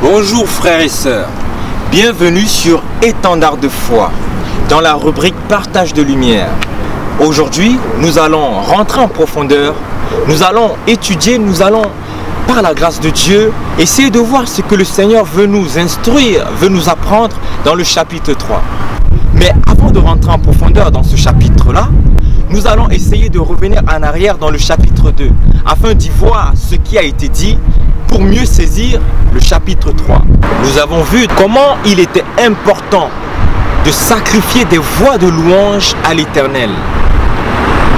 Bonjour frères et sœurs, bienvenue sur Étendard de foi, dans la rubrique Partage de lumière. Aujourd'hui, nous allons rentrer en profondeur, nous allons étudier, nous allons, par la grâce de Dieu, essayer de voir ce que le Seigneur veut nous instruire, veut nous apprendre dans le chapitre 3. Mais avant de rentrer en profondeur dans ce chapitre-là, nous allons essayer de revenir en arrière dans le chapitre 2, afin d'y voir ce qui a été dit pour mieux saisir le chapitre 3. Nous avons vu comment il était important de sacrifier des voix de louange à l'Éternel,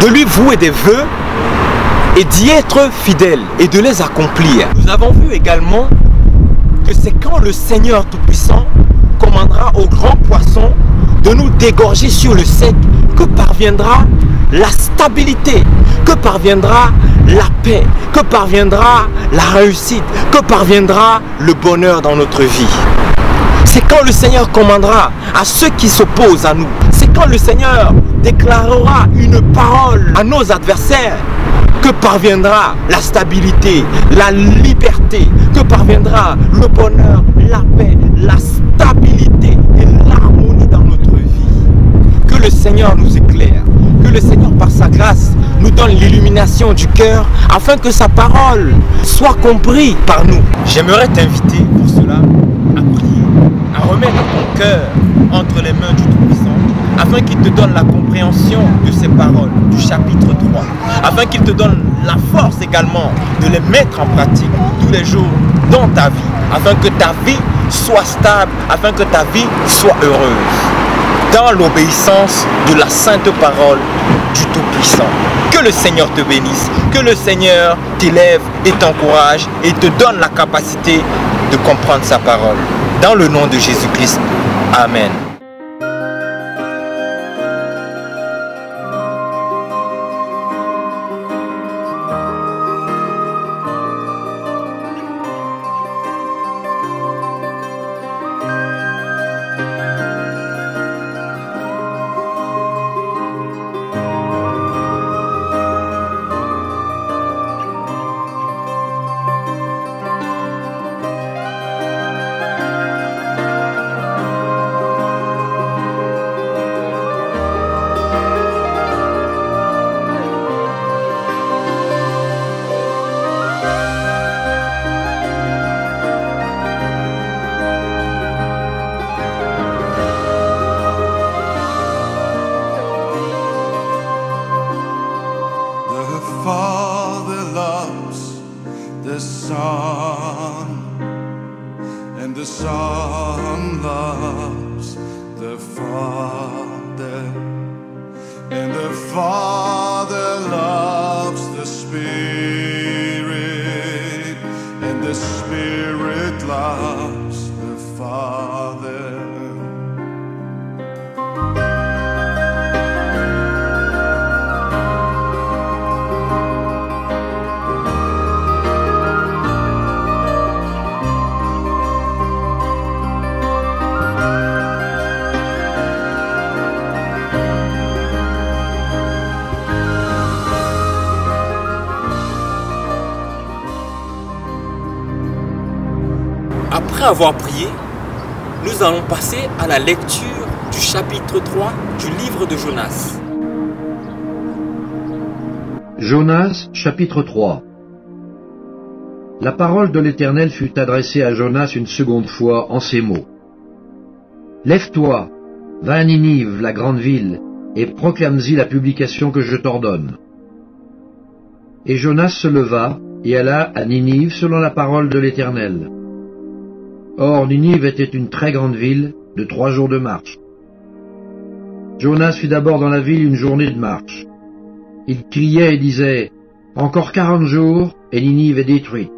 de lui vouer des vœux et d'y être fidèle et de les accomplir. Nous avons vu également que c'est quand le Seigneur Tout-Puissant commandera au grand poisson de nous dégorger sur le sec que parviendra la stabilité, que parviendra la paix, que parviendra la réussite, que parviendra le bonheur dans notre vie. C'est quand le Seigneur commandera à ceux qui s'opposent à nous. C'est quand le Seigneur déclarera une parole à nos adversaires que parviendra la stabilité, la liberté, que parviendra le bonheur, la paix, la stabilité et l'harmonie dans notre vie. Que le Seigneur nous éclaire, que le Seigneur par sa grâce nous donne l'illumination du cœur afin que sa parole soit comprise par nous. J'aimerais t'inviter pour cela à prier, à remettre ton cœur entre les mains du Tout-Puissant afin qu'il te donne la compréhension de ces paroles du chapitre 3, afin qu'il te donne la force également de les mettre en pratique tous les jours dans ta vie, afin que ta vie soit stable, afin que ta vie soit heureuse, dans l'obéissance de la sainte parole du Tout-Puissant. Que le Seigneur te bénisse, que le Seigneur t'élève et t'encourage et te donne la capacité de comprendre sa parole. Dans le nom de Jésus-Christ, Amen. Après avoir prié, nous allons passer à la lecture du chapitre 3 du livre de Jonas. Jonas, chapitre 3. La parole de l'Éternel fut adressée à Jonas une seconde fois en ces mots. Lève-toi, va à Ninive, la grande ville, et proclame-y la publication que je t'ordonne. Et Jonas se leva et alla à Ninive selon la parole de l'Éternel. Or, Ninive était une très grande ville, de 3 jours de marche. Jonas fut d'abord dans la ville une journée de marche. Il criait et disait, « Encore 40 jours, et Ninive est détruite. »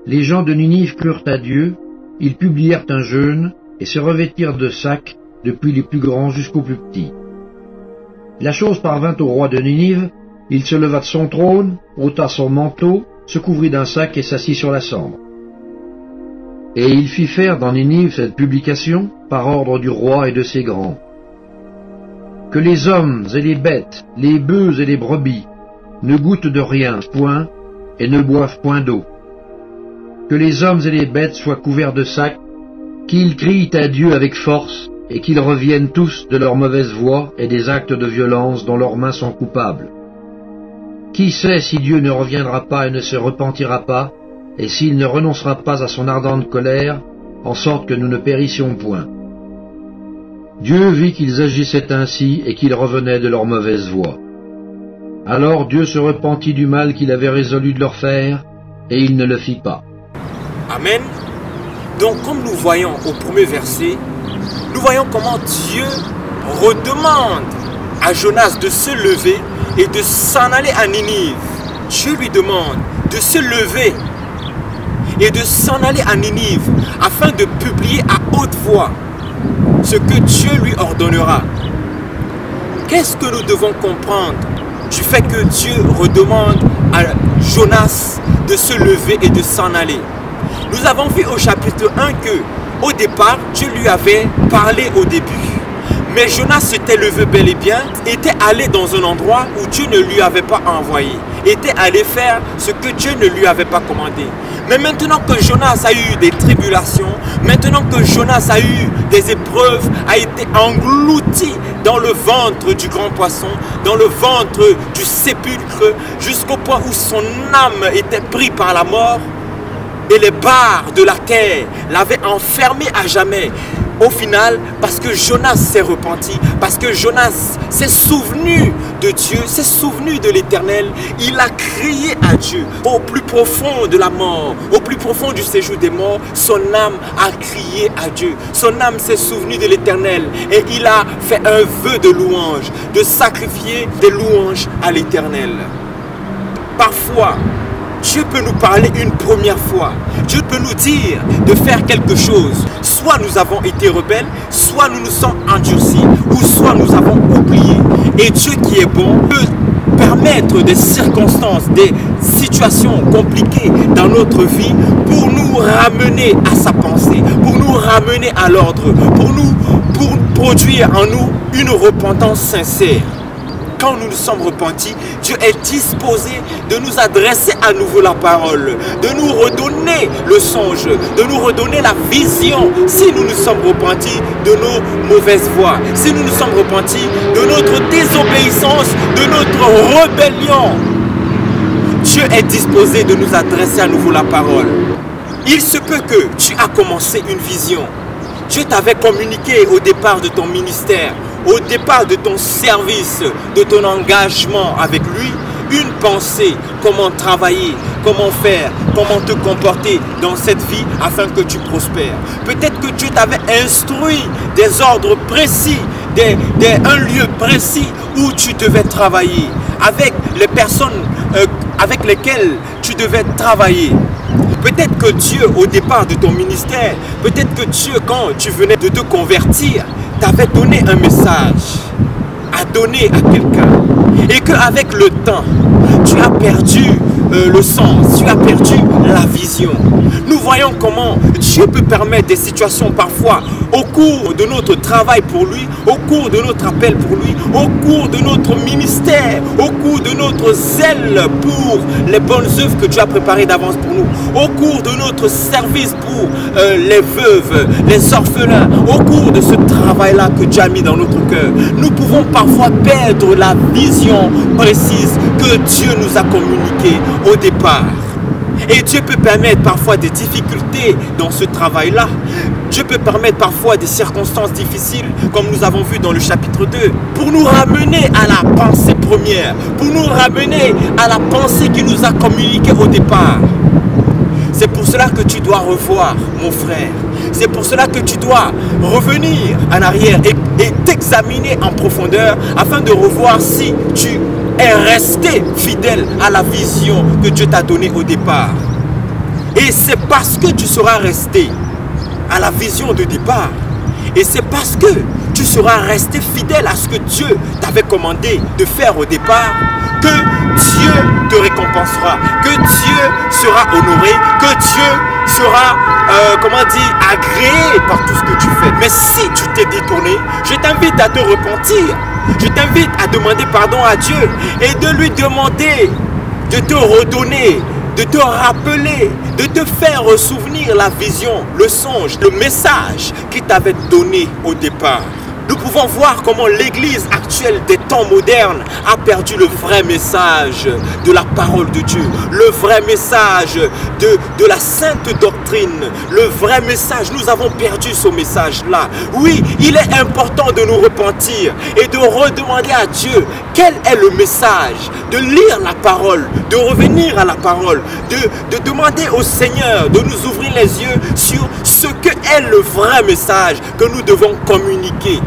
Les gens de Ninive crurent à Dieu, ils publièrent un jeûne, et se revêtirent de sacs, depuis les plus grands jusqu'aux plus petits. La chose parvint au roi de Ninive, il se leva de son trône, ôta son manteau, se couvrit d'un sac et s'assit sur la cendre. Et il fit faire dans Ninive cette publication, par ordre du roi et de ses grands. Que les hommes et les bêtes, les bœufs et les brebis, ne goûtent de rien, point, et ne boivent point d'eau. que les hommes et les bêtes soient couverts de sacs, qu'ils crient à Dieu avec force, et qu'ils reviennent tous de leur mauvaise voie et des actes de violence dont leurs mains sont coupables. Qui sait si Dieu ne reviendra pas et ne se repentira pas, et s'il ne renoncera pas à son ardente colère, en sorte que nous ne périssions point. Dieu vit qu'ils agissaient ainsi et qu'ils revenaient de leur mauvaise voie. Alors Dieu se repentit du mal qu'il avait résolu de leur faire, et il ne le fit pas. Amen. Donc comme nous voyons au premier verset, nous voyons comment Dieu redemande à Jonas de se lever et de s'en aller à Ninive. Dieu lui demande de se lever et de s'en aller à Ninive afin de publier à haute voix ce que Dieu lui ordonnera. Qu'est-ce que nous devons comprendre du fait que Dieu redemande à Jonas de se lever et de s'en aller? Nous avons vu au chapitre 1 que au départ, Dieu lui avait parlé au début. Mais Jonas s'était levé bel et bien, était allé dans un endroit où Dieu ne lui avait pas envoyé, était allé faire ce que Dieu ne lui avait pas commandé. Mais maintenant que Jonas a eu des tribulations, maintenant que Jonas a eu des épreuves, a été englouti dans le ventre du grand poisson, dans le ventre du sépulcre, jusqu'au point où son âme était prise par la mort, et les barres de la terre l'avaient enfermé à jamais. Au final, parce que Jonas s'est repenti, parce que Jonas s'est souvenu de Dieu, s'est souvenu de l'Éternel, il a crié à Dieu. Au plus profond de la mort, au plus profond du séjour des morts, son âme a crié à Dieu. Son âme s'est souvenue de l'Éternel et il a fait un vœu de louange, de sacrifier des louanges à l'Éternel. Parfois, Dieu peut nous parler une première fois. Dieu peut nous dire de faire quelque chose. Soit nous avons été rebelles, soit nous nous sommes endurcis, ou soit nous avons oublié. Et Dieu qui est bon peut permettre des circonstances, des situations compliquées dans notre vie pour nous ramener à sa pensée, pour nous ramener à l'ordre, pour produire en nous une repentance sincère. Quand nous nous sommes repentis, Dieu est disposé de nous adresser à nouveau la parole, de nous redonner le songe, de nous redonner la vision si nous nous sommes repentis de nos mauvaises voies, si nous nous sommes repentis de notre désobéissance, de notre rébellion. Dieu est disposé de nous adresser à nouveau la parole. Il se peut que tu as commencé une vision. Dieu t'avait communiqué au départ de ton ministère, au départ de ton service, de ton engagement avec lui, une pensée, comment travailler, comment faire, comment te comporter dans cette vie afin que tu prospères. Peut-être que Dieu t'avait instruit des ordres précis, un lieu précis où tu devais travailler, avec les personnes avec lesquelles tu devais travailler. Peut-être que Dieu, au départ de ton ministère, peut-être que Dieu, quand tu venais de te convertir, t'avait donné un message à donner à quelqu'un. Et qu'avec le temps, tu as perdu le sens, tu as perdu la vision. Nous voyons comment Dieu peut permettre des situations parfois au cours de notre travail pour lui, au cours de notre appel pour lui, au cours de notre ministère, au cours de notre zèle pour les bonnes œuvres que Dieu a préparées d'avance pour nous, au cours de notre service pour les veuves, les orphelins, au cours de ce travail-là que Dieu a mis dans notre cœur. Nous pouvons parfois perdre la vision précise que Dieu nous a communiquée au départ. Et Dieu peut permettre parfois des difficultés dans ce travail-là. Dieu peut permettre parfois des circonstances difficiles, comme nous avons vu dans le chapitre 2, pour nous ramener à la pensée première, pour nous ramener à la pensée qui nous a communiquée au départ. C'est pour cela que tu dois revoir, mon frère. C'est pour cela que tu dois revenir en arrière et t'examiner en profondeur afin de revoir si tu es resté fidèle à la vision que Dieu t'a donnée au départ. Et c'est parce que tu seras resté à la vision de départ, et c'est parce que tu seras resté fidèle à ce que Dieu t'avait commandé de faire au départ, que Dieu te récompensera, que Dieu sera honoré, que Dieu sera, agréé par tout ce que tu fais. Mais si tu t'es détourné, je t'invite à te repentir. Je t'invite à demander pardon à Dieu et de lui demander de te redonner de te rappeler, de te faire souvenir la vision, le songe, le message qu'il t'avait donné au départ. Nous pouvons voir comment l'Église actuelle des temps modernes a perdu le vrai message de la parole de Dieu, le vrai message de la sainte doctrine, le vrai message. Nous avons perdu ce message-là. Oui, il est important de nous repentir et de redemander à Dieu quel est le message, de lire la parole, de revenir à la parole, de demander au Seigneur de nous ouvrir les yeux sur ce que est le vrai message que nous devons communiquer.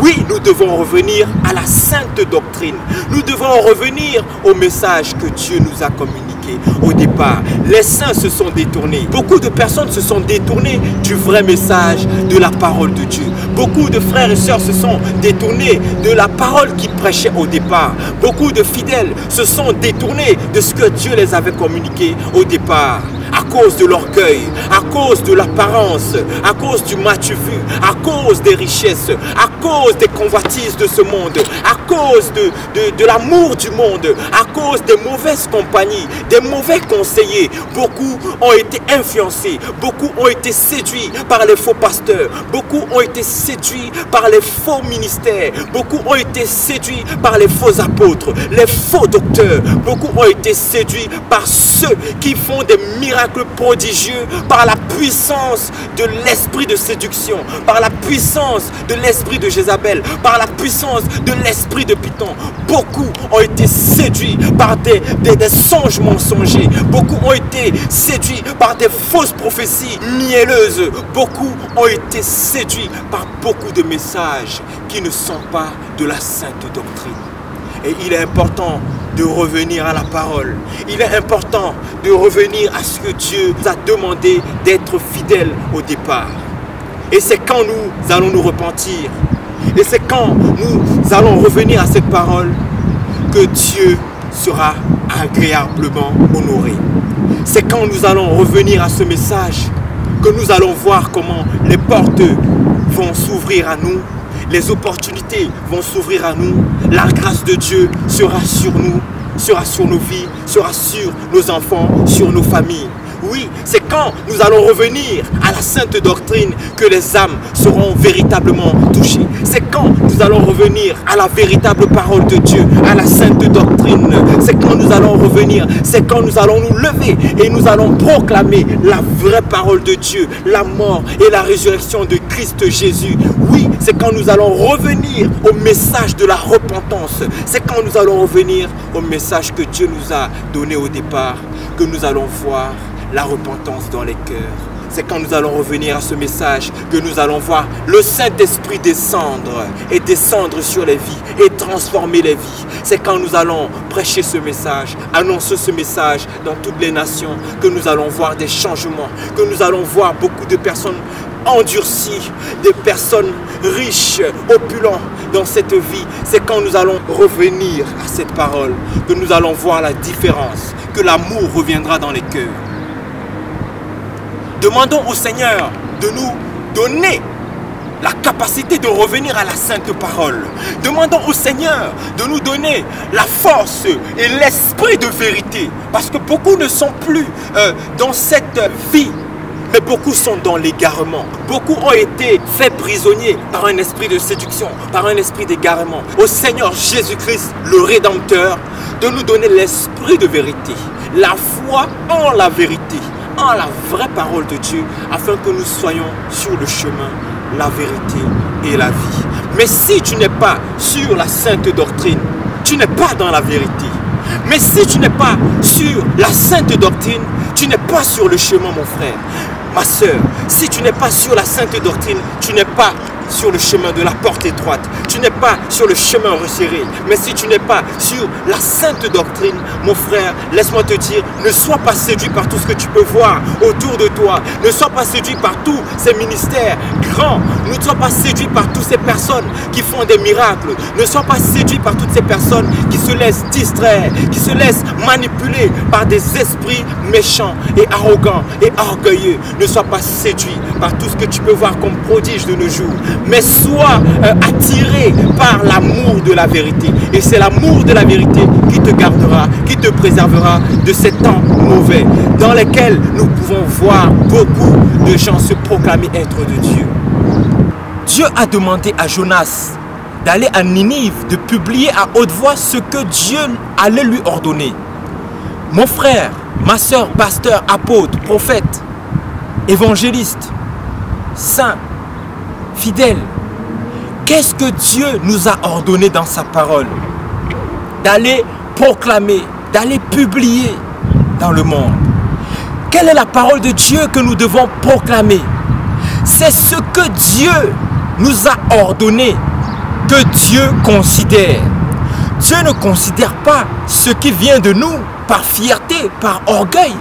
Oui, nous devons revenir à la sainte doctrine. Nous devons revenir au message que Dieu nous a communiqué au départ. Les saints se sont détournés. Beaucoup de personnes se sont détournées du vrai message de la parole de Dieu. Beaucoup de frères et sœurs se sont détournés de la parole qu'ils prêchaient au départ. Beaucoup de fidèles se sont détournés de ce que Dieu les avait communiqué au départ. À cause de l'orgueil, à cause de l'apparence, à cause du matu vu, à cause des richesses, à cause des convoitises de ce monde, à cause de l'amour du monde, à cause des mauvaises compagnies, des mauvais conseillers. Beaucoup ont été influencés, beaucoup ont été séduits par les faux pasteurs, beaucoup ont été séduits par les faux ministères, beaucoup ont été séduits par les faux apôtres, les faux docteurs, beaucoup ont été séduits par ceux qui font des miracles prodigieux par la puissance de l'esprit de séduction, par la puissance de l'esprit de Jézabel, par la puissance de l'esprit de Python. Beaucoup ont été séduits par des songes mensongers. Beaucoup ont été séduits par des fausses prophéties mielleuses. Beaucoup ont été séduits par beaucoup de messages qui ne sont pas de la sainte doctrine. Et il est important de revenir à la parole. Il est important de revenir à ce que Dieu nous a demandé d'être fidèles au départ. Et c'est quand nous allons nous repentir, et c'est quand nous allons revenir à cette parole que Dieu sera agréablement honoré. C'est quand nous allons revenir à ce message que nous allons voir comment les portes vont s'ouvrir à nous. Les opportunités vont s'ouvrir à nous. La grâce de Dieu sera sur nous, sera sur nos vies, sera sur nos enfants, sur nos familles. Oui, c'est quand nous allons revenir à la sainte doctrine que les âmes seront véritablement touchées. C'est quand nous allons revenir à la véritable parole de Dieu, à la sainte doctrine. C'est quand nous allons revenir, c'est quand nous allons nous lever et nous allons proclamer la vraie parole de Dieu, la mort et la résurrection de Christ Jésus. Oui, c'est quand nous allons revenir au message de la repentance. C'est quand nous allons revenir au message que Dieu nous a donné au départ, que nous allons voir la repentance dans les cœurs. C'est quand nous allons revenir à ce message que nous allons voir le Saint-Esprit descendre et descendre sur les vies et transformer les vies. C'est quand nous allons prêcher ce message, annoncer ce message dans toutes les nations que nous allons voir des changements, que nous allons voir beaucoup de personnes endurcies, des personnes riches, opulents dans cette vie. C'est quand nous allons revenir à cette parole que nous allons voir la différence, que l'amour reviendra dans les cœurs. Demandons au Seigneur de nous donner la capacité de revenir à la sainte parole. Demandons au Seigneur de nous donner la force et l'esprit de vérité. Parce que beaucoup ne sont plus dans cette vie, mais beaucoup sont dans l'égarement. Beaucoup ont été faits prisonniers par un esprit de séduction, par un esprit d'égarement. Au Seigneur Jésus-Christ, le Rédempteur, de nous donner l'esprit de vérité, la foi en la vérité, en la vraie parole de Dieu, afin que nous soyons sur le chemin, la vérité et la vie. Mais si tu n'es pas sur la sainte doctrine, tu n'es pas dans la vérité. Mais si tu n'es pas sur la sainte doctrine, tu n'es pas sur le chemin, mon frère, ma soeur. Si tu n'es pas sur la sainte doctrine, tu n'es pas sur le chemin de la porte étroite. Tu n'es pas sur le chemin resserré. Mais si tu n'es pas sur la sainte doctrine, mon frère, laisse-moi te dire, ne sois pas séduit par tout ce que tu peux voir autour de toi. Ne sois pas séduit par tous ces ministères grands. Ne sois pas séduit par toutes ces personnes qui font des miracles. Ne sois pas séduit par toutes ces personnes qui se laissent distraire, qui se laissent manipuler par des esprits méchants et arrogants et orgueilleux. Ne sois pas séduit par tout ce que tu peux voir comme prodige de nos jours, mais sois attiré par l'amour de la vérité. Et c'est l'amour de la vérité qui te gardera, qui te préservera de ces temps mauvais, dans lesquels nous pouvons voir beaucoup de gens se proclamer être de Dieu. Dieu a demandé à Jonas d'aller à Ninive, de publier à haute voix ce que Dieu allait lui ordonner. Mon frère, ma soeur, pasteur, apôtre, prophète, évangéliste, saint, fidèle, qu'est-ce que Dieu nous a ordonné dans sa parole? D'aller proclamer, d'aller publier dans le monde. Quelle est la parole de Dieu que nous devons proclamer? C'est ce que Dieu nous a ordonné, que Dieu considère. Dieu ne considère pas ce qui vient de nous par fierté, par orgueil.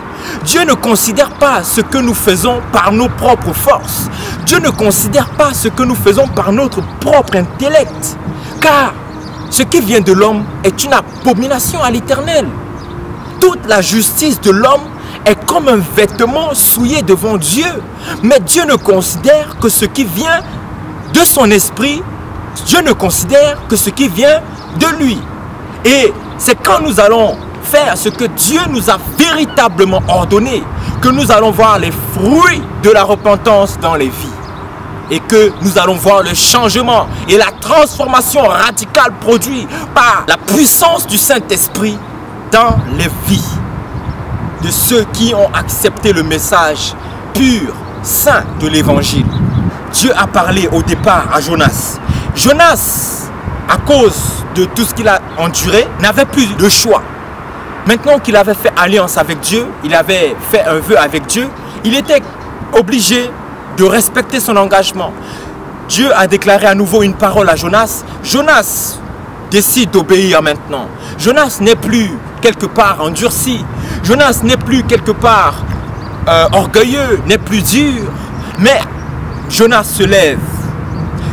Dieu ne considère pas ce que nous faisons par nos propres forces. Dieu ne considère pas ce que nous faisons par notre propre intellect. Car ce qui vient de l'homme est une abomination à l'Éternel. Toute la justice de l'homme est comme un vêtement souillé devant Dieu. Mais Dieu ne considère que ce qui vient de son esprit. Dieu ne considère que ce qui vient de lui. Et c'est quand nous allons faire ce que Dieu nous a véritablement ordonné que nous allons voir les fruits de la repentance dans les vies. Et que nous allons voir le changement et la transformation radicale produite par la puissance du Saint-Esprit dans les vies de ceux qui ont accepté le message pur, saint de l'Évangile. Dieu a parlé au départ à Jonas. Jonas, à cause de tout ce qu'il a enduré, n'avait plus de choix. Maintenant qu'il avait fait alliance avec Dieu, il avait fait un vœu avec Dieu, il était obligé de respecter son engagement. Dieu a déclaré à nouveau une parole à Jonas. Jonas décide d'obéir maintenant. Jonas n'est plus quelque part endurci. Jonas n'est plus quelque part orgueilleux, n'est plus dur. Mais Jonas se lève.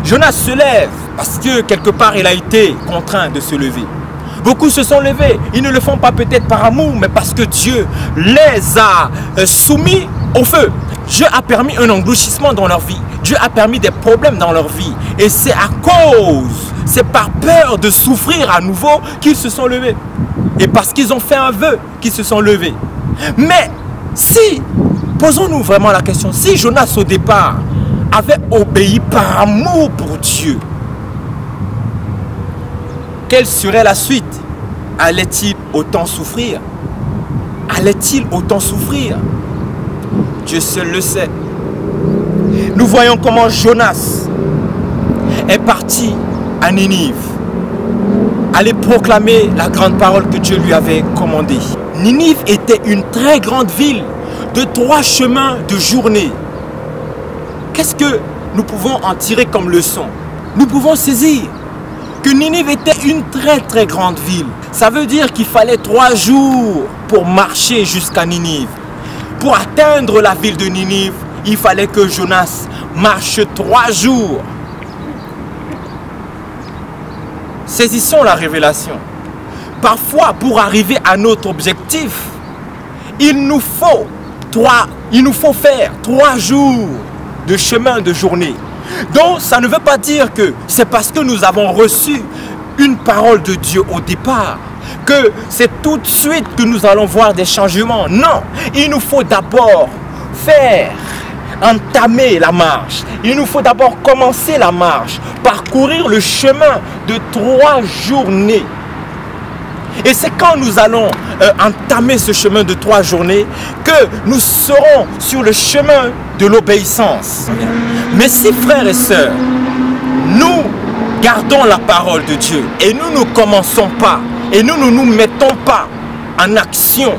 Jonas se lève parce que quelque part il a été contraint de se lever. Beaucoup se sont levés. Ils ne le font pas peut-être par amour, mais parce que Dieu les a soumis au feu. Dieu a permis un englouchissement dans leur vie. Dieu a permis des problèmes dans leur vie. Et c'est à cause, c'est par peur de souffrir à nouveau qu'ils se sont levés. Et parce qu'ils ont fait un vœu qu'ils se sont levés. Mais si, posons-nous vraiment la question, si Jonas au départ avait obéi par amour pour Dieu, quelle serait la suite? Allait-il autant souffrir? Allait-il autant souffrir? Dieu seul le sait. Nous voyons comment Jonas est parti à Ninive, aller proclamer la grande parole que Dieu lui avait commandée. Ninive était une très grande ville de 3 chemins de journée. Qu'est-ce que nous pouvons en tirer comme leçon? Nous pouvons saisir que Ninive était une très grande ville. Ça veut dire qu'il fallait 3 jours pour marcher jusqu'à Ninive. Pour atteindre la ville de Ninive, il fallait que Jonas marche 3 jours. Saisissons la révélation. Parfois, pour arriver à notre objectif, il nous faut faire 3 jours de chemin de journée. Donc, ça ne veut pas dire que c'est parce que nous avons reçu une parole de Dieu au départ que c'est tout de suite que nous allons voir des changements. Non, il nous faut d'abord entamer la marche. Il nous faut d'abord commencer la marche, parcourir le chemin de 3 journées. Et c'est quand nous allons entamer ce chemin de 3 journées que nous serons sur le chemin de l'obéissance. Mais si, frères et sœurs, nous gardons la parole de Dieu et nous ne commençons pas et nous ne nous mettons pas en action,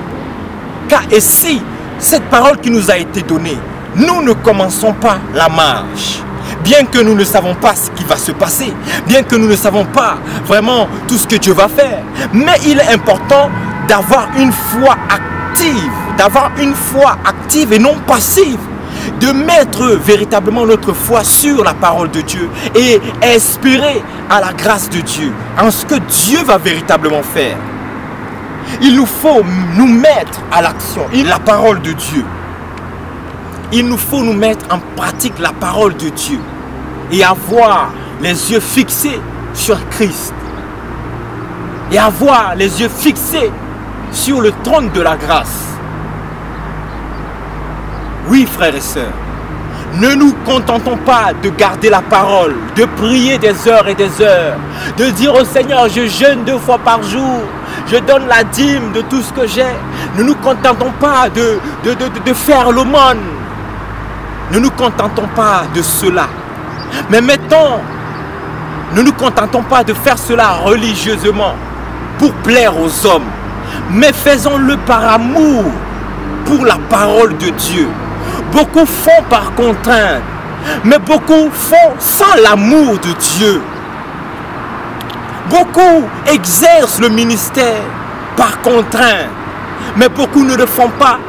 car et si cette parole qui nous a été donnée, nous ne commençons pas la marche, bien que nous ne savons pas ce qui va se passer, bien que nous ne savons pas vraiment tout ce que Dieu va faire, mais il est important d'avoir une foi active, et non passive, de mettre véritablement notre foi sur la parole de Dieu et espérer à la grâce de Dieu, en ce que Dieu va véritablement faire. Il nous faut nous mettre à l'action, la parole de Dieu. il nous faut nous mettre en pratique la parole de Dieu et avoir les yeux fixés sur Christ et avoir les yeux fixés sur le trône de la grâce. Oui, frères et sœurs, ne nous contentons pas de garder la parole, de prier des heures et des heures, de dire au Seigneur, je jeûne 2 fois par jour, je donne la dîme de tout ce que j'ai. Ne nous contentons pas de faire l'aumône. Ne nous contentons pas de cela. Mais ne nous contentons pas de faire cela religieusement pour plaire aux hommes, mais faisons-le par amour pour la parole de Dieu. Beaucoup font par contrainte, mais beaucoup font sans l'amour de Dieu. Beaucoup exercent le ministère par contrainte, mais beaucoup ne le font pas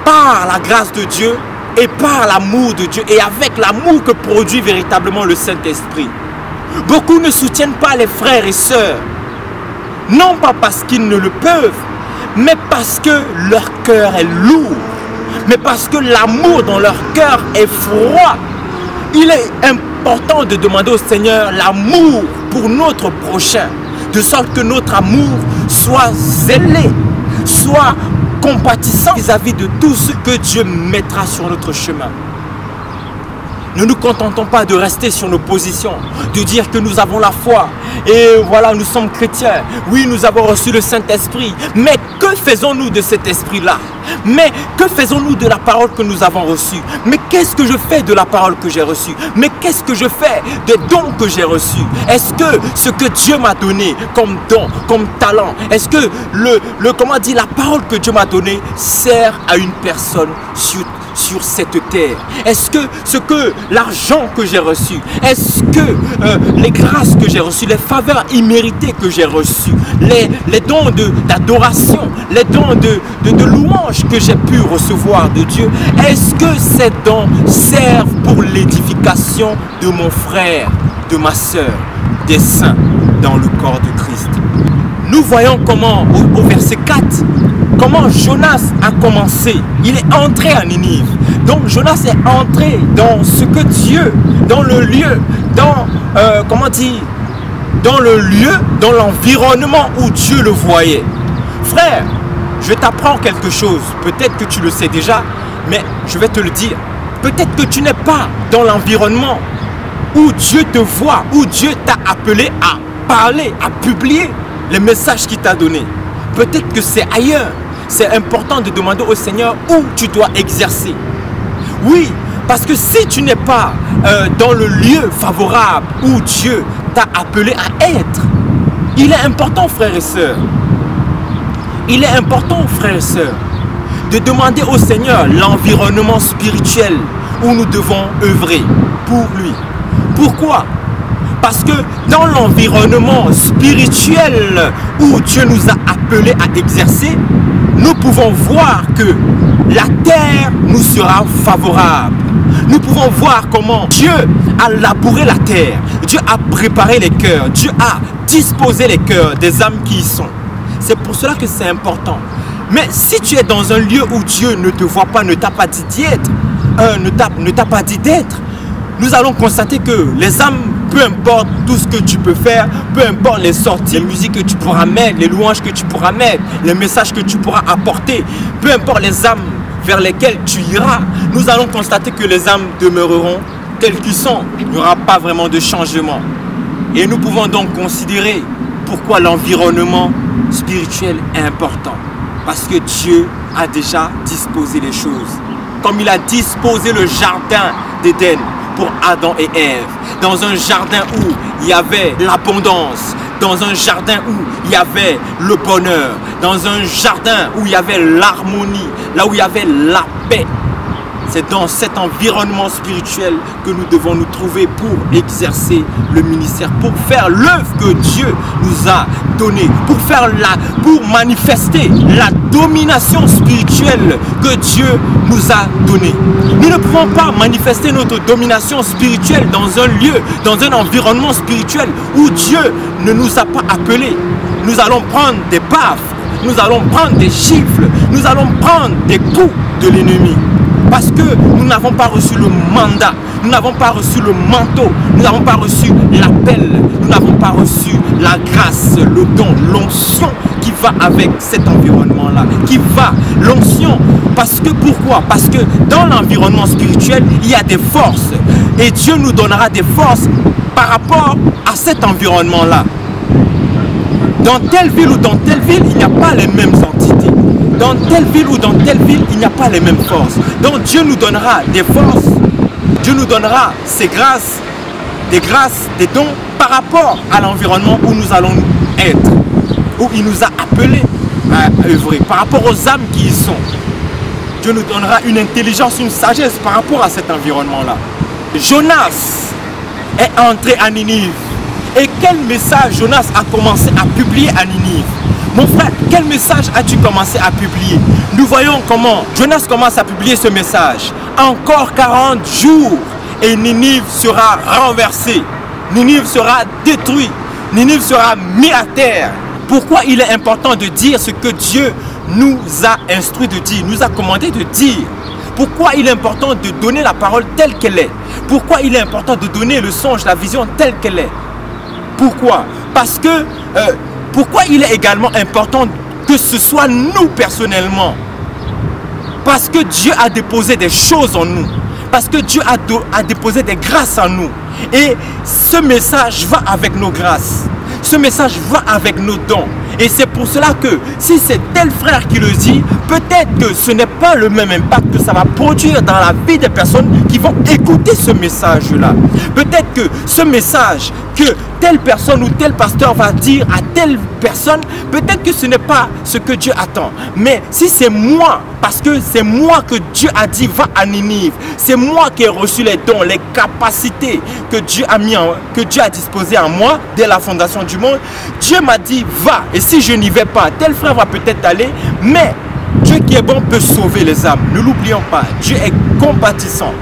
par la grâce de Dieu et par l'amour de Dieu et avec l'amour que produit véritablement le Saint-Esprit. Beaucoup ne soutiennent pas les frères et sœurs, non pas parce qu'ils ne le peuvent, mais parce que leur cœur est lourd, mais parce que l'amour dans leur cœur est froid. Il est important de demander au Seigneur l'amour pour notre prochain, de sorte que notre amour soit zélé, soit compatissant vis-à-vis de tout ce que Dieu mettra sur notre chemin. Ne nous contentons pas de rester sur nos positions, de dire que nous avons la foi et voilà, nous sommes chrétiens. Oui, nous avons reçu le Saint-Esprit. Mais que faisons-nous de cet esprit-là? Mais que faisons-nous de la parole que nous avons reçue? Mais qu'est-ce que je fais de la parole que j'ai reçue? Mais qu'est-ce que je fais des dons que j'ai reçus? Est-ce que ce que Dieu m'a donné comme don, comme talent, est-ce que la parole que Dieu m'a donnée sert à une personne sur cette terre? Est-ce que l'argent que j'ai reçu, est-ce que les grâces que j'ai reçues, les faveurs imméritées que j'ai reçues, les dons d'adoration, les dons de louange que j'ai pu recevoir de Dieu, est-ce que ces dons servent pour l'édification de mon frère, de ma soeur, des saints dans le corps de Christ? Nous voyons comment, au verset 4, comment Jonas a commencé. Il est entré à Ninive. Donc Jonas est entré dans ce que Dieu, dans le lieu, dans dans l'environnement où Dieu le voyait. Frère, je t'apprends quelque chose. Peut-être que tu le sais déjà, mais je vais te le dire. Peut-être que tu n'es pas dans l'environnement où Dieu te voit, où Dieu t'a appelé à parler, à publier les messages qu'il t'a donnés. Peut-être que c'est ailleurs. C'est important de demander au Seigneur où tu dois exercer. Oui, parce que si tu n'es pas dans le lieu favorable où Dieu t'a appelé à être, il est important, frères et sœurs, il est important, frères et sœurs, de demander au Seigneur l'environnement spirituel où nous devons œuvrer pour lui. Pourquoi? Parce que dans l'environnement spirituel où Dieu nous a appelés à exercer, nous pouvons voir que la terre nous sera favorable. Nous pouvons voir comment Dieu a labouré la terre. Dieu a préparé les cœurs. Dieu a disposé les cœurs des âmes qui y sont. C'est pour cela que c'est important. Mais si tu es dans un lieu où Dieu ne te voit pas, ne t'a pas dit d'y être, ne t'a pas dit d'être, nous allons constater que les âmes, peu importe tout ce que tu peux faire, peu importe les sorties, les musiques que tu pourras mettre, les louanges que tu pourras mettre, les messages que tu pourras apporter, peu importe les âmes vers lesquelles tu iras, nous allons constater que les âmes demeureront telles qu'elles sont. Il n'y aura pas vraiment de changement. Et nous pouvons donc considérer pourquoi l'environnement spirituel est important. Parce que Dieu a déjà disposé les choses. Comme il a disposé le jardin d'Éden pour Adam et Ève, dans un jardin où il y avait l'abondance, dans un jardin où il y avait le bonheur, dans un jardin où il y avait l'harmonie, là où il y avait la paix. C'est dans cet environnement spirituel que nous devons nous trouver pour exercer le ministère, pour faire l'œuvre que Dieu nous a donnée, pour manifester la domination spirituelle que Dieu nous a donnée. Nous ne pouvons pas manifester notre domination spirituelle dans un lieu, dans un environnement spirituel où Dieu ne nous a pas appelés. Nous allons prendre des baffes, nous allons prendre des gifles, nous allons prendre des coups de l'ennemi. Parce que nous n'avons pas reçu le mandat, nous n'avons pas reçu le manteau, nous n'avons pas reçu l'appel, nous n'avons pas reçu la grâce, le don, l'onction qui va avec cet environnement-là, qui va, l'onction. Parce que pourquoi? Parce que dans l'environnement spirituel, il y a des forces. Et Dieu nous donnera des forces par rapport à cet environnement-là. Dans telle ville ou dans telle ville, il n'y a pas les mêmes entités. Dans telle ville ou dans telle ville, il n'y a pas les mêmes forces. Donc Dieu nous donnera des forces, Dieu nous donnera ses grâces, des dons par rapport à l'environnement où nous allons être, où il nous a appelés à œuvrer, par rapport aux âmes qui y sont. Dieu nous donnera une intelligence, une sagesse par rapport à cet environnement-là. Jonas est entré à Ninive. Et quel message Jonas a commencé à publier à Ninive? Mon frère, quel message as-tu commencé à publier? Nous voyons comment Jonas commence à publier ce message. Encore 40 jours et Ninive sera renversée. Ninive sera détruite. Ninive sera mis à terre. Pourquoi il est important de dire ce que Dieu nous a instruit de dire, nous a commandé de dire? Pourquoi il est important de donner la parole telle qu'elle est? Pourquoi il est important de donner le songe, la vision telle qu'elle est? Pourquoi? Parce que, pourquoi il est également important que ce soit nous personnellement? Parce que Dieu a déposé des choses en nous. Parce que Dieu a déposé des grâces en nous. Et ce message va avec nos grâces. Ce message va avec nos dons. Et c'est pour cela que si c'est tel frère qui le dit, peut-être que ce n'est pas le même impact que ça va produire dans la vie des personnes qui vont écouter ce message-là. Peut-être que ce message que telle personne ou tel pasteur va dire à telle personne, peut-être que ce n'est pas ce que Dieu attend. Mais si c'est moi, parce que c'est moi que Dieu a dit va à Ninive, c'est moi qui ai reçu les dons, les capacités que Dieu a disposées en moi dès la fondation du monde, Dieu m'a dit va. Et si je n'y vais pas, tel frère va peut-être aller, mais Dieu qui est bon peut sauver les âmes. Ne l'oublions pas, Dieu est compatissant.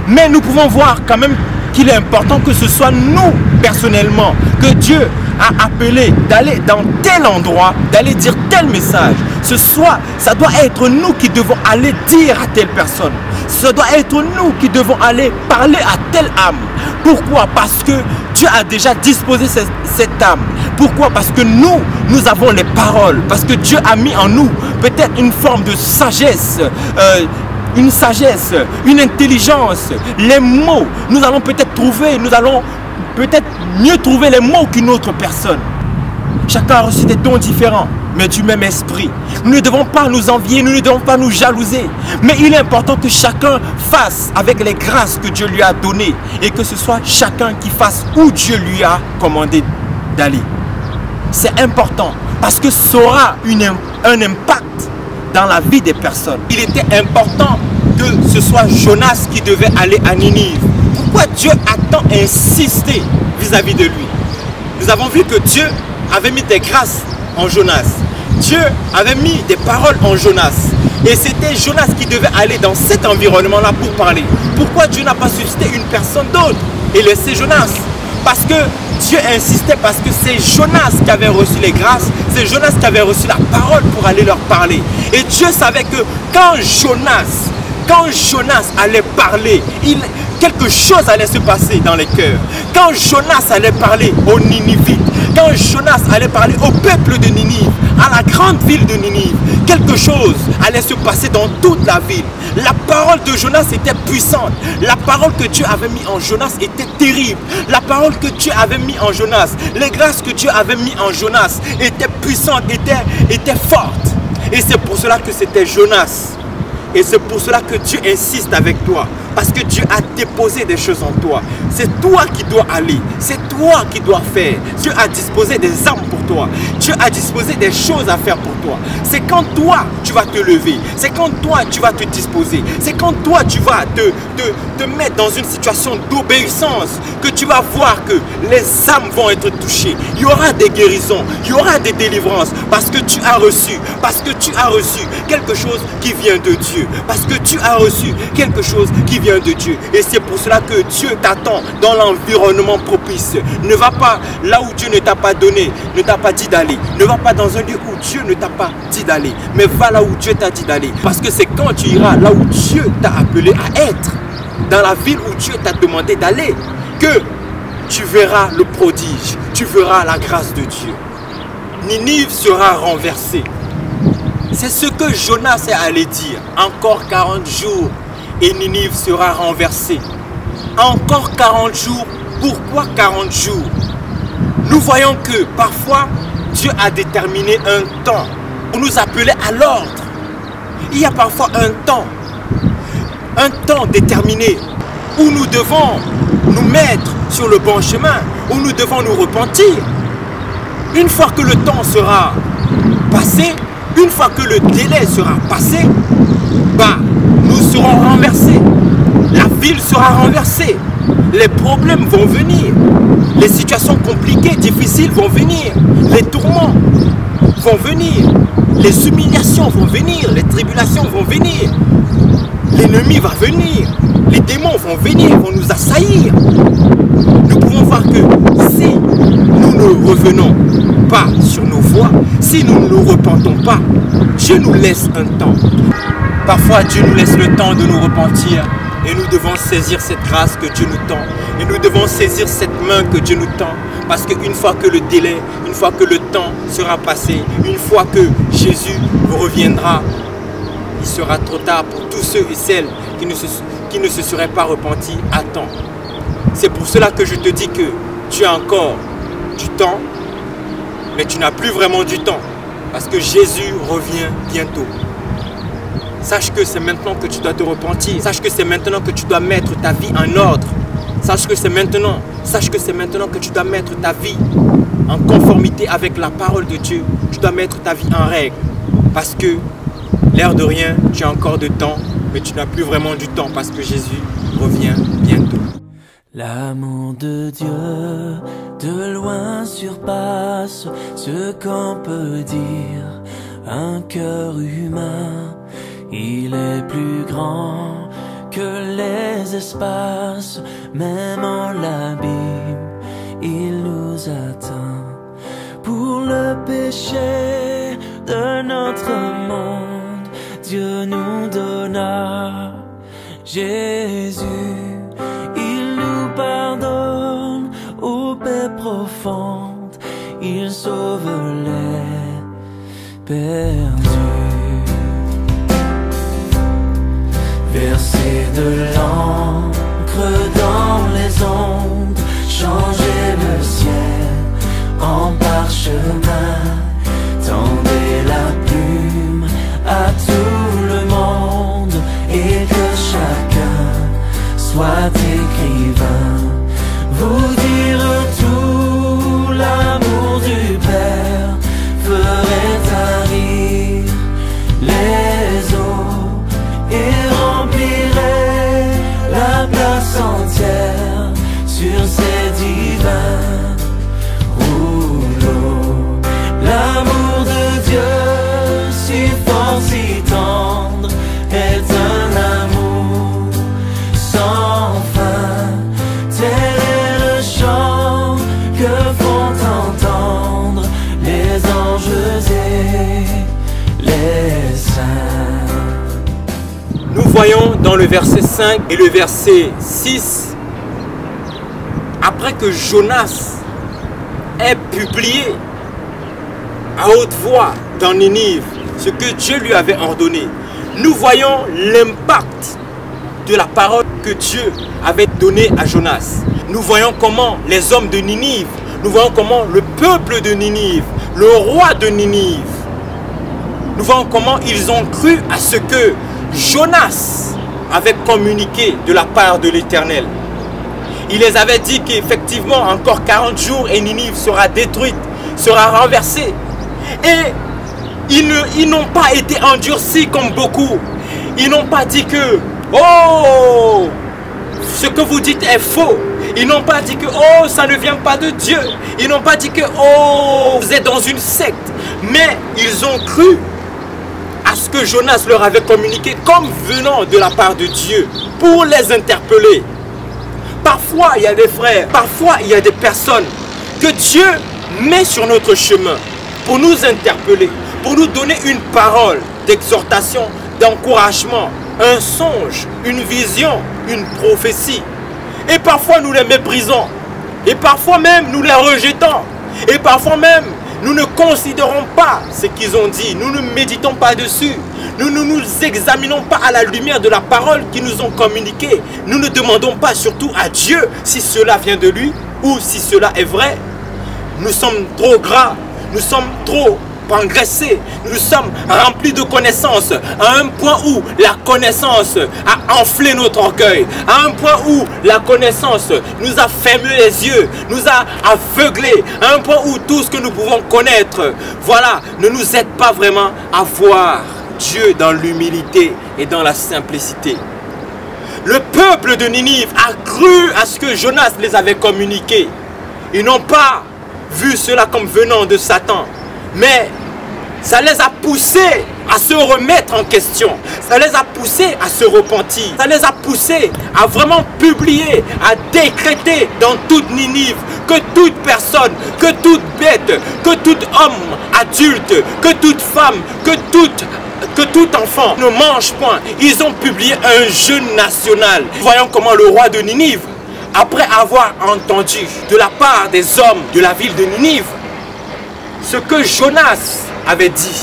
Mais nous pouvons voir quand même qu'il est important que ce soit nous, personnellement, que Dieu a appelé d'aller dans tel endroit, d'aller dire tel message. Ça doit être nous qui devons aller dire à telle personne. Ce doit être nous qui devons aller parler à telle âme. Pourquoi? Parce que Dieu a déjà disposé cette âme. Pourquoi? Parce que nous avons les paroles. Parce que Dieu a mis en nous peut-être une forme de sagesse, une intelligence, les mots. Nous allons peut-être mieux trouver les mots qu'une autre personne. Chacun a reçu des dons différents, mais du même esprit. Nous ne devons pas nous envier, nous ne devons pas nous jalouser. Mais il est important que chacun fasse avec les grâces que Dieu lui a données. Et que ce soit chacun qui fasse où Dieu lui a commandé d'aller. C'est important parce que ça aura un impact dans la vie des personnes. Il était important que ce soit Jonas qui devait aller à Ninive. Pourquoi Dieu a tant insisté vis-à-vis de lui? Nous avons vu que Dieu avait mis des grâces en Jonas. Dieu avait mis des paroles en Jonas. Et c'était Jonas qui devait aller dans cet environnement-là pour parler. Pourquoi Dieu n'a pas suscité une personne d'autre et laissé Jonas? Parce que Dieu insistait, parce que c'est Jonas qui avait reçu les grâces, c'est Jonas qui avait reçu la parole pour aller leur parler. Et Dieu savait que quand Jonas allait parler, quelque chose allait se passer dans les cœurs. Quand Jonas allait parler aux Ninivites, quand Jonas allait parler au peuple de Ninive, à la grande ville de Ninive, quelque chose allait se passer dans toute la ville. La parole de Jonas était puissante. La parole que Dieu avait mis en Jonas était terrible. La parole que Dieu avait mis en Jonas, les grâces que Dieu avait mis en Jonas étaient puissantes, étaient fortes. Et c'est pour cela que c'était Jonas. Et c'est pour cela que Dieu insiste avec toi. Parce que Dieu a déposé des choses en toi. C'est toi qui dois aller. C'est toi qui dois faire. Dieu a disposé des âmes pour toi. Dieu a disposé des choses à faire pour toi. C'est quand toi, tu vas te lever. C'est quand toi, tu vas te disposer. C'est quand toi, tu vas te mettre dans une situation d'obéissance que tu vas voir que les âmes vont être touchées. Il y aura des guérisons. Il y aura des délivrances. Parce que tu as reçu. Parce que tu as reçu quelque chose qui vient de Dieu. Parce que tu as reçu quelque chose qui vient bien de Dieu. Et c'est pour cela que Dieu t'attend dans l'environnement propice. Ne va pas là où Dieu ne t'a pas donné, ne t'a pas dit d'aller. Ne va pas dans un lieu où Dieu ne t'a pas dit d'aller. Mais va là où Dieu t'a dit d'aller. Parce que c'est quand tu iras là où Dieu t'a appelé à être, dans la ville où Dieu t'a demandé d'aller, que tu verras le prodige, tu verras la grâce de Dieu. Ninive sera renversée. C'est ce que Jonas est allé dire. Encore 40 jours et Ninive sera renversée. Encore 40 jours. Pourquoi 40 jours? Nous voyons que parfois Dieu a déterminé un temps pour nous appeler à l'ordre. Il y a parfois un temps déterminé où nous devons nous mettre sur le bon chemin, où nous devons nous repentir. Une fois que le temps sera passé, une fois que le délai sera passé, nous serons renversés. La ville sera renversée. Les problèmes vont venir. Les situations compliquées, difficiles vont venir. Les tourments vont venir. Les humiliations vont venir. Les tribulations vont venir. L'ennemi va venir. Les démons vont venir, vont nous assaillir. Nous pouvons voir que si nous ne revenons pas sur nos voies, si nous ne nous repentons pas, Dieu nous laisse un temps. Parfois, Dieu nous laisse le temps de nous repentir et nous devons saisir cette grâce que Dieu nous tend. Et nous devons saisir cette main que Dieu nous tend. Parce qu'une fois que le délai, une fois que le temps sera passé, une fois que Jésus reviendra, il sera trop tard pour tous ceux et celles qui ne se seraient pas repentis à temps. C'est pour cela que je te dis que tu as encore du temps, mais tu n'as plus vraiment du temps. Parce que Jésus revient bientôt. Sache que c'est maintenant que tu dois te repentir. Sache que c'est maintenant que tu dois mettre ta vie en ordre. Sache que c'est maintenant que tu dois mettre ta vie en conformité avec la parole de Dieu. Tu dois mettre ta vie en règle. Parce que, l'air de rien, tu as encore de temps, mais tu n'as plus vraiment du temps parce que Jésus revient bientôt. L'amour de Dieu de loin surpasse ce qu'on peut dire. Un cœur humain, il est plus grand que les espaces. Même en l'abîme, il nous atteint. Pour le péché de notre monde, Dieu nous donna Jésus. Il nous pardonne aux paix profondes, il sauve les perdus. Verser de l'encre dans les ondes, changer le ciel en parchemin, tendez la plume à tout le monde et que chacun soit écrivain. Vous dire tout l'amour du Père ferait tarir les eaux et remplirait la place entière sur ces divins rouleaux. L'amour de Dieu si fort, si tendre, est un amour sans fin. Tel est le chant que font entendre les anges et les saints. Nous voyons dans le verset 5 et le verset 6, après que Jonas ait publié à haute voix dans Ninive ce que Dieu lui avait ordonné, nous voyons l'impact de la parole que Dieu avait donnée à Jonas. Nous voyons comment les hommes de Ninive, nous voyons comment le peuple de Ninive, le roi de Ninive, nous voyons comment ils ont cru à ce que Jonas avait communiqué de la part de l'Éternel. Il les avait dit qu'effectivement encore 40 jours et Ninive sera détruite, sera renversée. Et ils n'ont pas été endurcis comme beaucoup. Ils n'ont pas dit que oh, ce que vous dites est faux. Ils n'ont pas dit que oh, ça ne vient pas de Dieu. Ils n'ont pas dit que oh, vous êtes dans une secte. Mais ils ont cru à ce que Jonas leur avait communiqué comme venant de la part de Dieu pour les interpeller. Parfois, il y a des frères, parfois, il y a des personnes que Dieu met sur notre chemin pour nous interpeller, pour nous donner une parole d'exhortation, d'encouragement, un songe, une vision, une prophétie. Et parfois, nous les méprisons. Et parfois même, nous les rejetons. Et parfois même, nous ne considérons pas ce qu'ils ont dit. Nous ne méditons pas dessus. Nous ne nous examinons pas à la lumière de la parole qu'ils nous ont communiquée. Nous ne demandons pas surtout à Dieu si cela vient de lui ou si cela est vrai. Nous sommes trop gras. Nous sommes trop engraissés. Nous sommes remplis de connaissances à un point où la connaissance a enflé notre orgueil, à un point où la connaissance nous a fermé les yeux, nous a aveuglés, à un point où tout ce que nous pouvons connaître, voilà, ne nous aide pas vraiment à voir Dieu dans l'humilité et dans la simplicité. Le peuple de Ninive a cru à ce que Jonas les avait communiqué. Ils n'ont pas vu cela comme venant de Satan, mais ça les a poussés à se remettre en question. Ça les a poussés à se repentir. Ça les a poussés à vraiment publier, à décréter dans toute Ninive que toute personne, que toute bête, que tout homme adulte, que toute femme, que tout enfant ne mange point. Ils ont publié un jeûne national. Voyons comment le roi de Ninive, après avoir entendu de la part des hommes de la ville de Ninive ce que Jonas avait dit,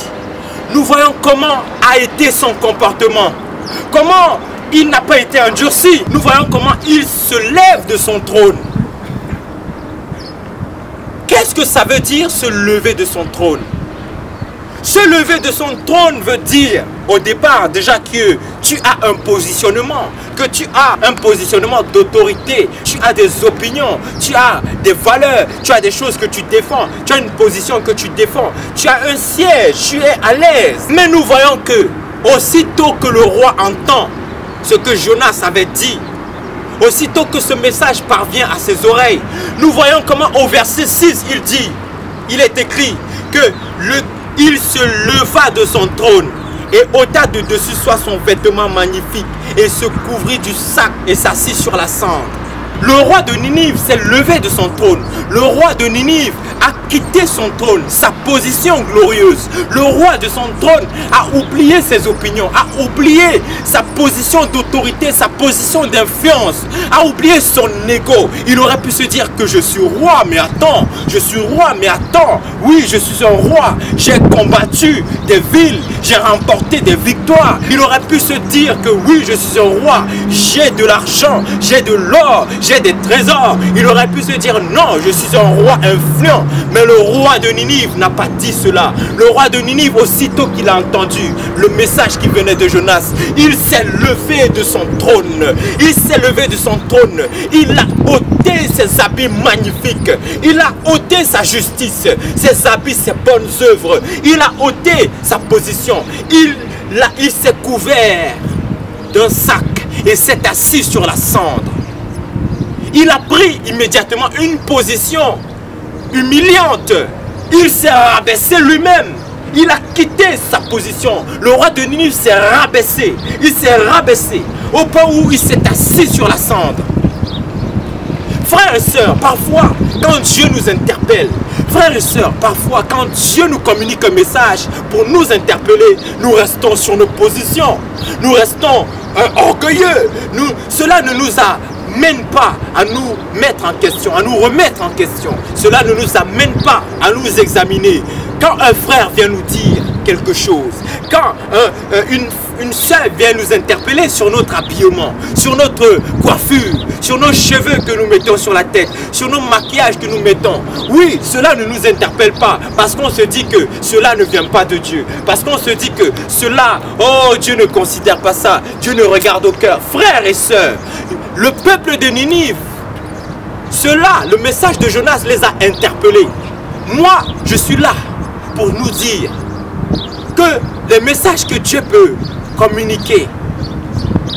nous voyons comment a été son comportement, comment il n'a pas été endurci. Nous voyons comment il se lève de son trône. Qu'est-ce que ça veut dire se lever de son trône? Se lever de son trône veut dire au départ déjà que tu as un positionnement, que tu as un positionnement d'autorité, tu as des opinions, tu as des valeurs, tu as des choses que tu défends, tu as une position que tu défends, tu as un siège, tu es à l'aise. Mais nous voyons que aussitôt que le roi entend ce que Jonas avait dit, aussitôt que ce message parvient à ses oreilles, nous voyons comment au verset 6 il dit, il est écrit que il se leva de son trône et ôta de dessus soit son vêtement magnifique et se couvrit du sac et s'assit sur la cendre. Le roi de Ninive s'est levé de son trône. Le roi de Ninive a quitté son trône, sa position glorieuse. Le roi de son trône a oublié ses opinions, a oublié sa position d'autorité, sa position d'influence, a oublié son ego. Il aurait pu se dire que je suis roi, mais attends, je suis roi, mais attends, oui, je suis un roi, j'ai combattu des villes, j'ai remporté des victoires. Il aurait pu se dire que oui, je suis un roi, j'ai de l'argent, j'ai de l'or, j'ai des trésors. Il aurait pu se dire non, je suis un roi influent. Mais le roi de Ninive n'a pas dit cela. Le roi de Ninive, aussitôt qu'il a entendu le message qui venait de Jonas, il s'est levé de son trône. Il s'est levé de son trône. Il a ôté ses habits magnifiques. Il a ôté sa justice, ses habits, ses bonnes œuvres. Il a ôté sa position. Il s'est couvert d'un sac et s'est assis sur la cendre. Il a pris immédiatement une position humiliante. Il s'est rabaissé lui-même. Il a quitté sa position. Le roi de Ninive s'est rabaissé. Il s'est rabaissé au point où il s'est assis sur la cendre. Frères et sœurs, parfois, quand Dieu nous interpelle, frères et sœurs, parfois, quand Dieu nous communique un message pour nous interpeller, nous restons sur nos positions. Nous restons orgueilleux. Cela ne nous amène pas à nous mettre en question, à nous remettre en question. Cela ne nous amène pas à nous examiner. Quand un frère vient nous dire quelque chose, quand une sœur vient nous interpeller sur notre habillement, sur notre coiffure, sur nos cheveux que nous mettons sur la tête, sur nos maquillages que nous mettons, oui, cela ne nous interpelle pas parce qu'on se dit que cela ne vient pas de Dieu, parce qu'on se dit que cela, oh, Dieu ne considère pas ça, Dieu ne regarde au cœur. Frères et sœurs, le peuple de Ninive, cela, le message de Jonas les a interpellés. Moi, je suis là pour nous dire que les messages que Dieu peut communiquer,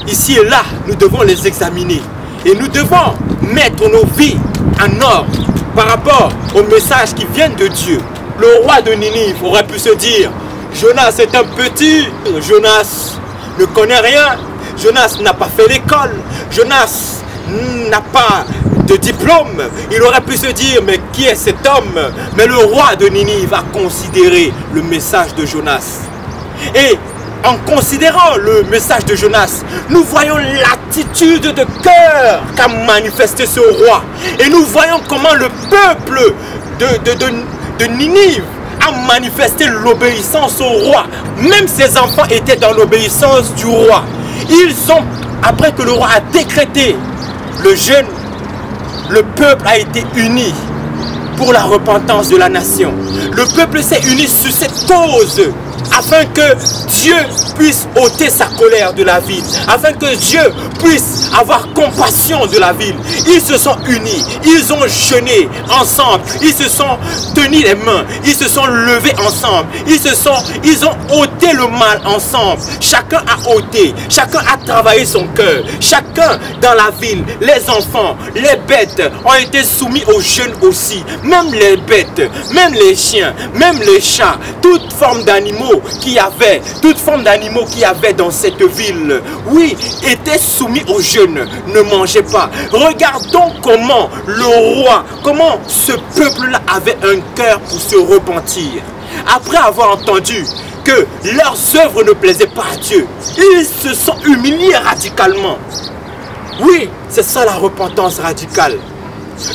ici et là, nous devons les examiner. Et nous devons mettre nos vies en ordre par rapport aux messages qui viennent de Dieu. Le roi de Ninive aurait pu se dire, Jonas est un petit. Jonas ne connaît rien. Jonas n'a pas fait l'école. Jonas n'a pas de diplôme. Il aurait pu se dire, mais qui est cet homme? Mais le roi de Ninive a considéré le message de Jonas. Et en considérant le message de Jonas, nous voyons l'attitude de cœur qu'a manifesté ce roi. Et nous voyons comment le peuple de Ninive a manifesté l'obéissance au roi. Même ses enfants étaient dans l'obéissance du roi. Ils ont, après que le roi a décrété le jeûne, le peuple a été uni pour la repentance de la nation. Le peuple s'est uni sur cette cause afin que Dieu puisse ôter sa colère de la ville, afin que Dieu puisse avoir compassion de la ville. Ils se sont unis, ils ont jeûné ensemble, ils se sont tenus les mains, ils se sont levés ensemble, ils ont ôté le mal ensemble. Chacun a ôté, chacun a travaillé son cœur, chacun dans la ville, les enfants, les bêtes ont été soumis au jeûne aussi. Même les bêtes, même les chiens, même les chats, toute forme d'animaux qui avait, toute forme d'animaux qui avait dans cette ville, oui, étaient soumis au jeûne, ne mangeaient pas. Regardons comment le roi, comment ce peuple-là avait un cœur pour se repentir. Après avoir entendu que leurs œuvres ne plaisaient pas à Dieu, ils se sont humiliés radicalement. Oui, c'est ça la repentance radicale.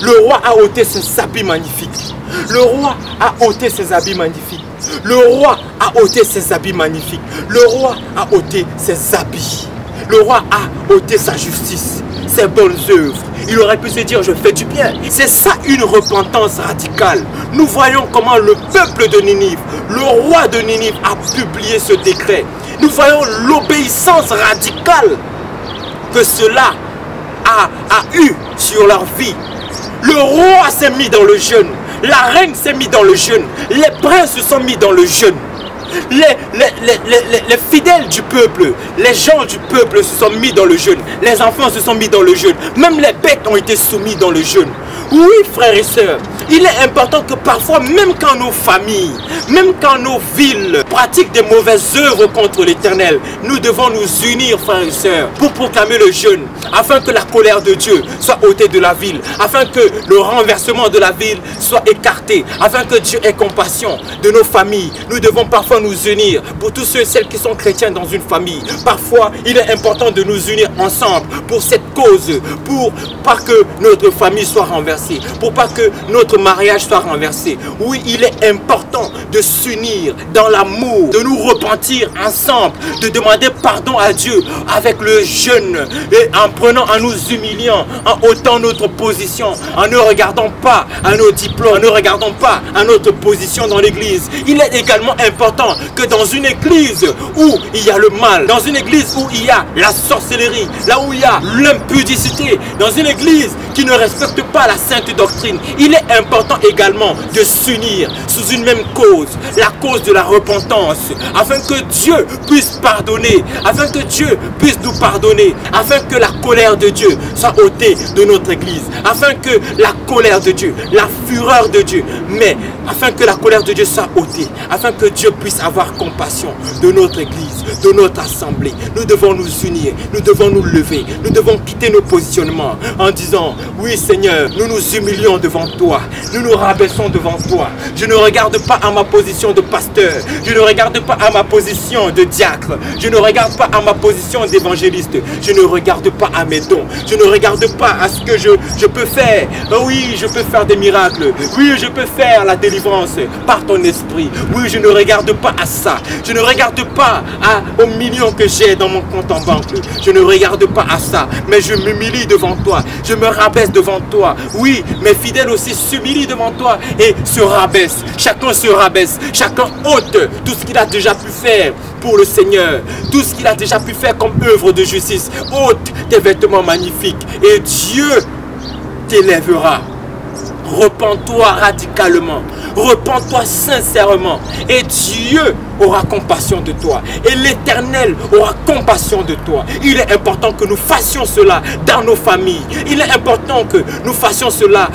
Le roi a ôté ses habits magnifiques. Le roi a ôté ses habits magnifiques. Le roi a ôté ses habits magnifiques. Le roi a ôté ses habits. Le roi a ôté sa justice, ses bonnes œuvres. Il aurait pu se dire, je fais du bien. C'est ça une repentance radicale. Nous voyons comment le peuple de Ninive, le roi de Ninive a publié ce décret. Nous voyons l'obéissance radicale que cela a eu sur leur vie. Le roi s'est mis dans le jeûne. La reine s'est mise dans le jeûne. Les princes se sont mis dans le jeûne. Les fidèles du peuple, les gens du peuple se sont mis dans le jeûne. Les enfants se sont mis dans le jeûne. Même les bêtes ont été soumis dans le jeûne. Oui, frères et sœurs, il est important que parfois, même quand nos familles, même quand nos villes pratiquent des mauvaises œuvres contre l'Éternel, nous devons nous unir, frères et sœurs, pour proclamer le jeûne, afin que la colère de Dieu soit ôtée de la ville, afin que le renversement de la ville soit écarté, afin que Dieu ait compassion de nos familles. Nous devons parfois nous unir pour tous ceux et celles qui sont chrétiens dans une famille. Parfois, il est important de nous unir ensemble pour cette cause, pour pas que notre famille soit renversée, pour pas que notre mariage soit renversé. Oui, il est important de s'unir dans l'amour, de nous repentir ensemble, de demander pardon à Dieu avec le jeûne et en prenant, en nous humiliant, en ôtant notre position, en ne regardant pas à nos diplômes, en ne regardant pas à notre position dans l'église. Il est également important que dans une église où il y a le mal, dans une église où il y a la sorcellerie, là où il y a l'impudicité, dans une église qui ne respecte pas la sainte doctrine, il est important également de s'unir sous une même cause, la cause de la repentance, afin que Dieu puisse pardonner, afin que Dieu puisse nous pardonner, afin que la colère de Dieu soit ôtée de notre église, afin que la colère de Dieu, la fureur de Dieu, mais afin que la colère de Dieu soit ôtée, afin que Dieu puisse avoir compassion de notre église, de notre assemblée. Nous devons nous unir, nous devons nous lever, nous devons quitter nos positionnements en disant, oui Seigneur, nous nous humilions devant toi, nous nous rabaissons devant toi. Je ne regarde pas à ma position de pasteur, je ne regarde pas à ma position de diacre, je ne regarde pas à ma position d'évangéliste, je ne regarde pas à mes dons, je ne regarde pas à ce que je peux faire. Oui, je peux faire des miracles, oui, je peux faire la délivrance par ton esprit. Oui, je ne regarde pas à ça, je ne regarde pas aux millions que j'ai dans mon compte en banque, je ne regarde pas à ça, mais je m'humilie devant toi, je me rabaisse devant toi. Oui, mes fidèles aussi s'humilient devant toi et se rabaissent. Chacun se rabaisse, chacun ôte tout ce qu'il a déjà pu faire pour le Seigneur, tout ce qu'il a déjà pu faire comme œuvre de justice. Ôte tes vêtements magnifiques et Dieu t'élèvera. Repens-toi radicalement, repens-toi sincèrement et Dieu aura compassion de toi. Et l'Éternel aura compassion de toi. Il est important que nous fassions cela dans nos familles. Il est important que nous fassions cela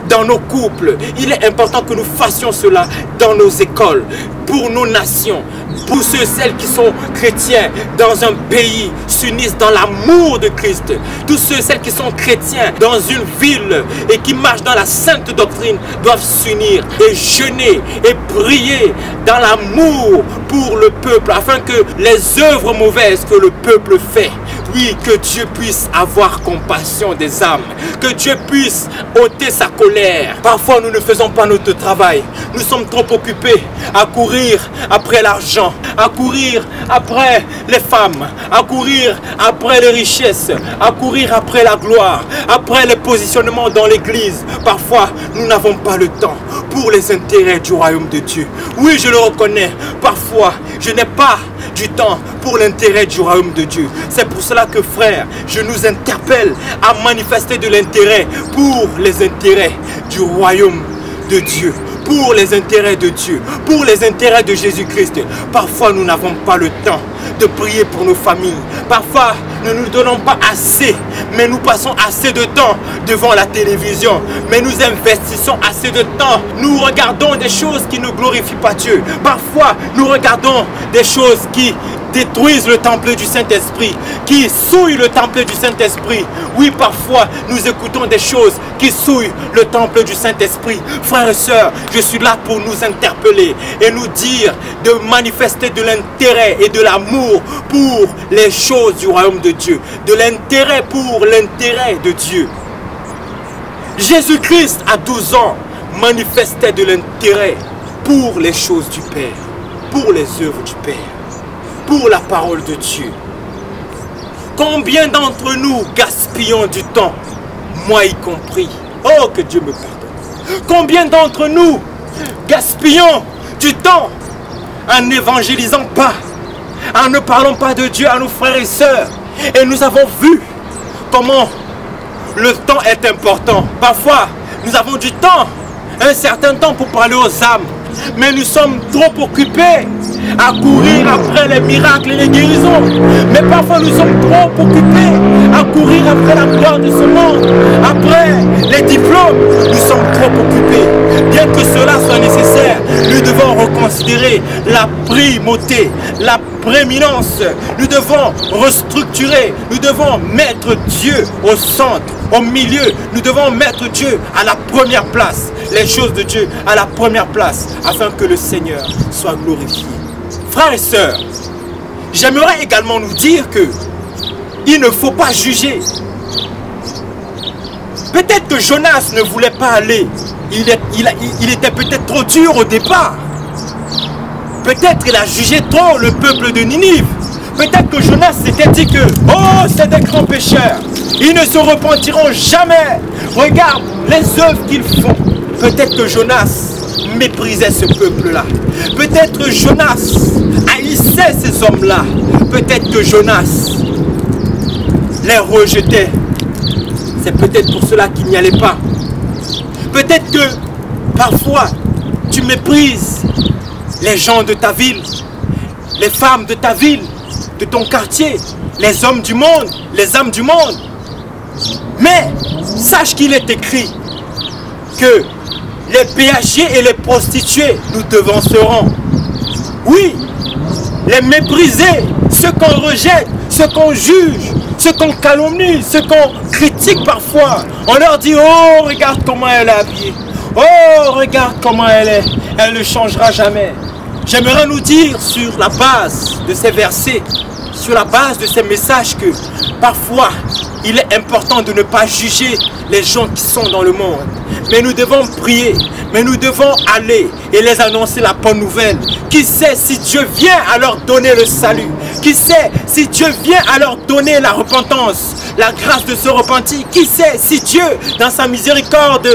dans nos couples. Il est important que nous fassions cela dans nos écoles, pour nos nations, pour ceux et celles qui sont chrétiens dans un pays, s'unissent dans l'amour de Christ. Tous ceux et celles qui sont chrétiens dans une ville et qui marchent dans la sainte doctrine doivent s'unir et jeûner et prier dans l'amour pour le peuple, afin que les œuvres mauvaises que le peuple fait, oui, que Dieu puisse avoir compassion des âmes, que Dieu puisse ôter sa colère. Parfois nous ne faisons pas notre travail, nous sommes trop occupés à courir après l'argent, à courir après les femmes, à courir après les richesses, à courir après la gloire, après les positionnements dans l'église. Parfois nous n'avons pas le temps pour les intérêts du royaume de Dieu. Oui, je le reconnais, parfois je n'ai pas du temps pour l'intérêt du royaume de Dieu. C'est pour cela que, frère, je nous interpelle à manifester de l'intérêt pour les intérêts du royaume de Dieu, pour les intérêts de Dieu, pour les intérêts de Jésus-Christ. Parfois, nous n'avons pas le temps de prier pour nos familles. Parfois, nous ne nous donnons pas assez, mais nous passons assez de temps devant la télévision. Mais nous investissons assez de temps. Nous regardons des choses qui ne glorifient pas Dieu. Parfois, nous regardons des choses qui détruisent le temple du Saint-Esprit, qui souillent le temple du Saint-Esprit. Oui, parfois, nous écoutons des choses qui souillent le temple du Saint-Esprit. Frères et sœurs, je suis là pour nous interpeller et nous dire de manifester de l'intérêt et de l'amour pour les choses du royaume de Dieu, de l'intérêt pour l'intérêt de Dieu. Jésus-Christ, à 12 ans, manifestait de l'intérêt pour les choses du Père, pour les œuvres du Père, pour la parole de Dieu. Combien d'entre nous gaspillons du temps, moi y compris? Oh, que Dieu me pardonne. Combien d'entre nous gaspillons du temps en n'évangélisant pas, en ne parlant pas de Dieu à nos frères et sœurs? Et nous avons vu comment le temps est important. Parfois, nous avons du temps, un certain temps pour parler aux âmes. Mais nous sommes trop occupés à courir après les miracles et les guérisons. Mais parfois nous sommes trop occupés à courir après la gloire de ce monde, après les diplômes. Nous sommes trop occupés. Bien que cela soit nécessaire, nous devons reconsidérer la primauté, la prééminence. Nous devons restructurer, nous devons mettre Dieu au centre, au milieu. Nous devons mettre Dieu à la première place, les choses de Dieu à la première place, afin que le Seigneur soit glorifié. Frères et sœurs, j'aimerais également nous dire que il ne faut pas juger. Peut-être que Jonas ne voulait pas aller. Il était peut-être trop dur au départ. Peut-être qu'il a jugé trop le peuple de Ninive. Peut-être que Jonas s'était dit que « Oh, c'est des grands pécheurs. Ils ne se repentiront jamais. Regarde les œuvres qu'ils font. » Peut-être que Jonas méprisait ce peuple-là. Peut-être que Jonas haïssait ces hommes-là. Peut-être que Jonas les rejetait. C'est peut-être pour cela qu'il n'y allait pas. Peut-être que parfois tu méprises les gens de ta ville, les femmes de ta ville, de ton quartier, les hommes du monde, les âmes du monde. Mais sache qu'il est écrit que les péagers et les prostituées nous devanceront. Oui, les mépriser, ceux qu'on rejette, ceux qu'on juge, ceux qu'on calomnie, ceux qu'on critique parfois. On leur dit, oh, regarde comment elle est habillée. Oh, regarde comment elle est. Elle ne changera jamais. J'aimerais nous dire sur la base de ces versets, sur la base de ces messages, que parfois il est important de ne pas juger les gens qui sont dans le monde. Mais nous devons prier, mais nous devons aller et les annoncer la bonne nouvelle. Qui sait si Dieu vient à leur donner le salut? Qui sait si Dieu vient à leur donner la repentance, la grâce de se repentir? Qui sait si Dieu, dans sa miséricorde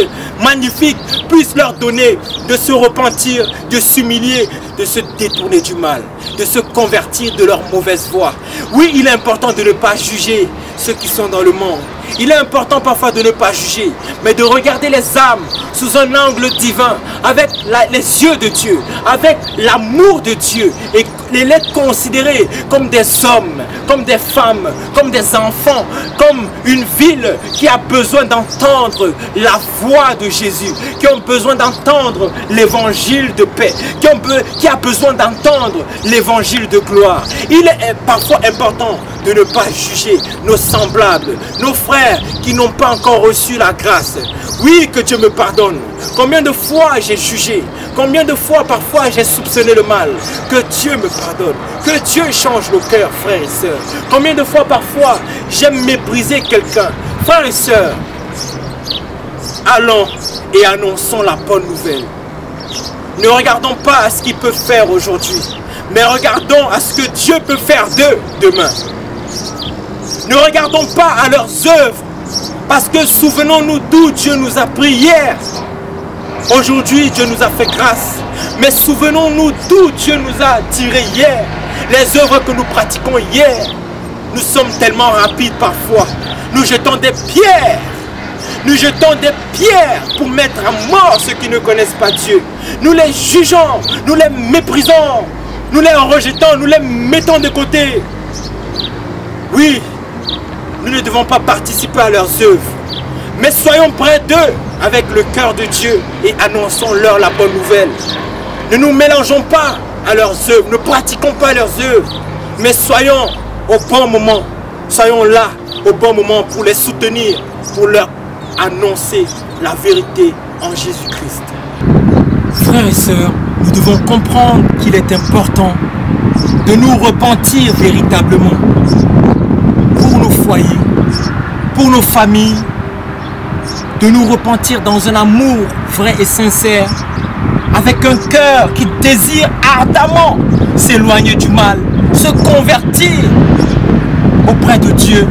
magnifique, puisse leur donner de se repentir, de s'humilier, de se détourner du mal, de se convertir de leur mauvaise voie? Oui, il est important de ne pas juger ceux qui sont dans le monde. Il est important parfois de ne pas juger, mais de regarder les âmes sous un angle divin, avec les yeux de Dieu, avec l'amour de Dieu, et les considérer comme des hommes, comme des femmes, comme des enfants, comme une ville qui a besoin d'entendre la voix de Jésus, qui a besoin d'entendre l'évangile de paix, qui a besoin d'entendre l'évangile de gloire. Il est parfois important de ne pas juger nos semblables, nos frères qui n'ont pas encore reçu la grâce. Oui, que Dieu me pardonne. Combien de fois j'ai jugé, combien de fois parfois j'ai soupçonné le mal. Que Dieu me pardonne, que Dieu change nos cœurs, frères et sœurs. Combien de fois parfois j'ai méprisé quelqu'un. Frères et sœurs, allons et annonçons la bonne nouvelle. Ne regardons pas à ce qu'il peut faire aujourd'hui, mais regardons à ce que Dieu peut faire d'eux demain. Ne regardons pas à leurs œuvres, parce que souvenons-nous d'où Dieu nous a pris hier. Aujourd'hui, Dieu nous a fait grâce, mais souvenons-nous d'où Dieu nous a tirés hier. Les œuvres que nous pratiquons hier. Nous sommes tellement rapides parfois. Nous jetons des pierres. Nous jetons des pierres pour mettre à mort ceux qui ne connaissent pas Dieu. Nous les jugeons, nous les méprisons, nous les rejetons, nous les mettons de côté. Oui, nous ne devons pas participer à leurs œuvres, mais soyons près d'eux avec le cœur de Dieu et annonçons-leur la bonne nouvelle. Ne nous mélangeons pas à leurs œuvres, ne pratiquons pas leurs œuvres, mais soyons au bon moment, soyons là au bon moment pour les soutenir, pour leur annoncer la vérité en Jésus-Christ. Frères et sœurs, nous devons comprendre qu'il est important de nous repentir véritablement pour nos foyers, pour nos familles, de nous repentir dans un amour vrai et sincère, avec un cœur qui désire ardemment s'éloigner du mal, se convertir auprès de Dieu,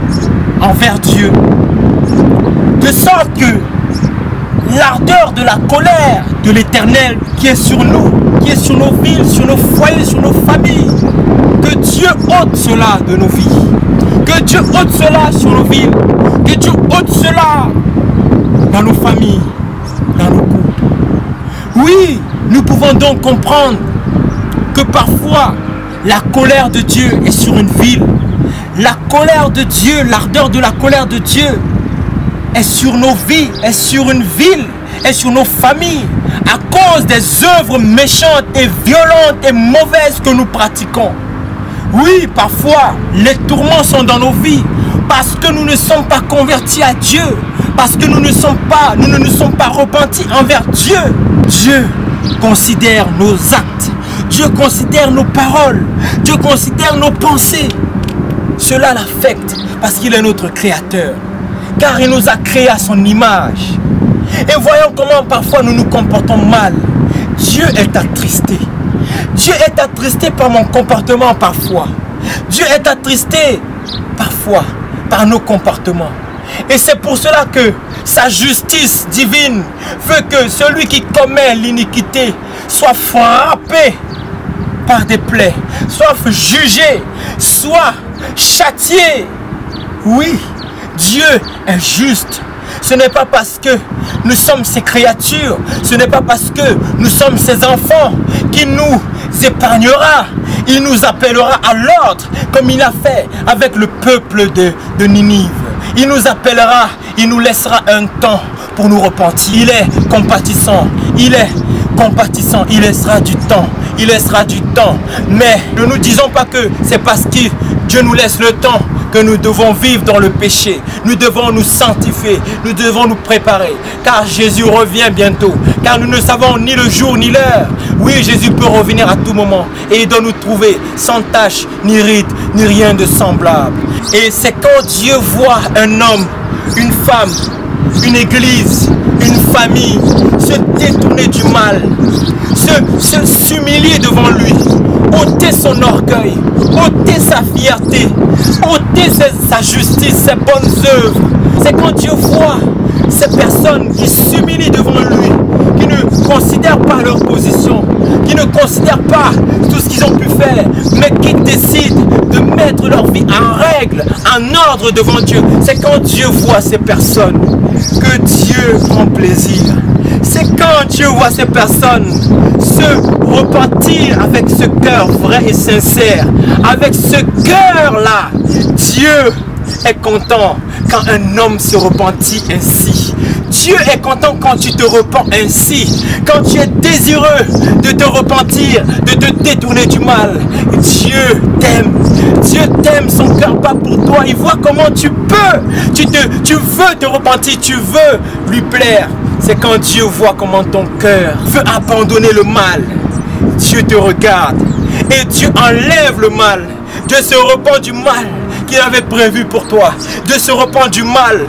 envers Dieu, de sorte que l'ardeur de la colère de l'Éternel qui est sur nous, qui est sur nos villes, sur nos foyers, sur nos familles, que Dieu ôte cela de nos vies, que Dieu ôte cela sur nos villes, que Dieu ôte cela dans nos familles, dans nos couples. Oui, nous pouvons donc comprendre que parfois la colère de Dieu est sur une ville. La colère de Dieu, l'ardeur de la colère de Dieu est sur nos vies, est sur une ville, est sur nos familles, à cause des œuvres méchantes et violentes et mauvaises que nous pratiquons. Oui, parfois, les tourments sont dans nos vies parce que nous ne sommes pas convertis à Dieu, parce que nous ne nous sommes pas repentis envers Dieu. Dieu considère nos actes, Dieu considère nos paroles, Dieu considère nos pensées. Cela l'affecte parce qu'il est notre créateur, car il nous a créés à son image. Et voyons comment parfois nous nous comportons mal. Dieu est attristé. Dieu est attristé par mon comportement parfois. Dieu est attristé parfois par nos comportements. Et c'est pour cela que sa justice divine veut que celui qui commet l'iniquité soit frappé par des plaies, soit jugé, soit châtié. Oui, Dieu est juste. Ce n'est pas parce que nous sommes ses créatures, ce n'est pas parce que nous sommes ses enfants qu'il nous épargnera. Il nous appellera à l'ordre comme il a fait avec le peuple de Ninive. Il nous appellera, il nous laissera un temps pour nous repentir. Il est compatissant, il est compatissant, il laissera du temps. Il laissera du temps. Mais ne nous disons pas que c'est parce que Dieu nous laisse le temps que nous devons vivre dans le péché. Nous devons nous sanctifier, nous devons nous préparer, car Jésus revient bientôt, car nous ne savons ni le jour ni l'heure. Oui, Jésus peut revenir à tout moment et il doit nous trouver sans tache, ni ride, ni rien de semblable. Et c'est quand Dieu voit un homme, une femme, une église, une famille se détourner du mal, s'humilier devant lui, ôter son orgueil, ôter sa fierté, ôter sa justice, ses bonnes œuvres. C'est quand Dieu voit ces personnes qui s'humilient devant lui, qui ne considèrent pas leur position, qui ne considèrent pas tout ce qu'ils ont pu faire, mais qui décident de mettre leur vie en règle, en ordre devant Dieu. C'est quand Dieu voit ces personnes que Dieu prend plaisir. C'est quand Dieu voit ces personnes se repentir avec ce cœur vrai et sincère. Avec ce cœur-là, Dieu est content quand un homme se repentit ainsi. Dieu est content quand tu te repens ainsi. Quand tu es désireux de te repentir, de te détourner du mal. Dieu t'aime. Dieu t'aime, son cœur bat pour toi. Il voit comment tu peux. Tu veux te repentir, tu veux lui plaire. C'est quand Dieu voit comment ton cœur veut abandonner le mal. Dieu te regarde et Dieu enlève le mal. Dieu se repent du mal qu'il avait prévu pour toi. Dieu se repent du mal.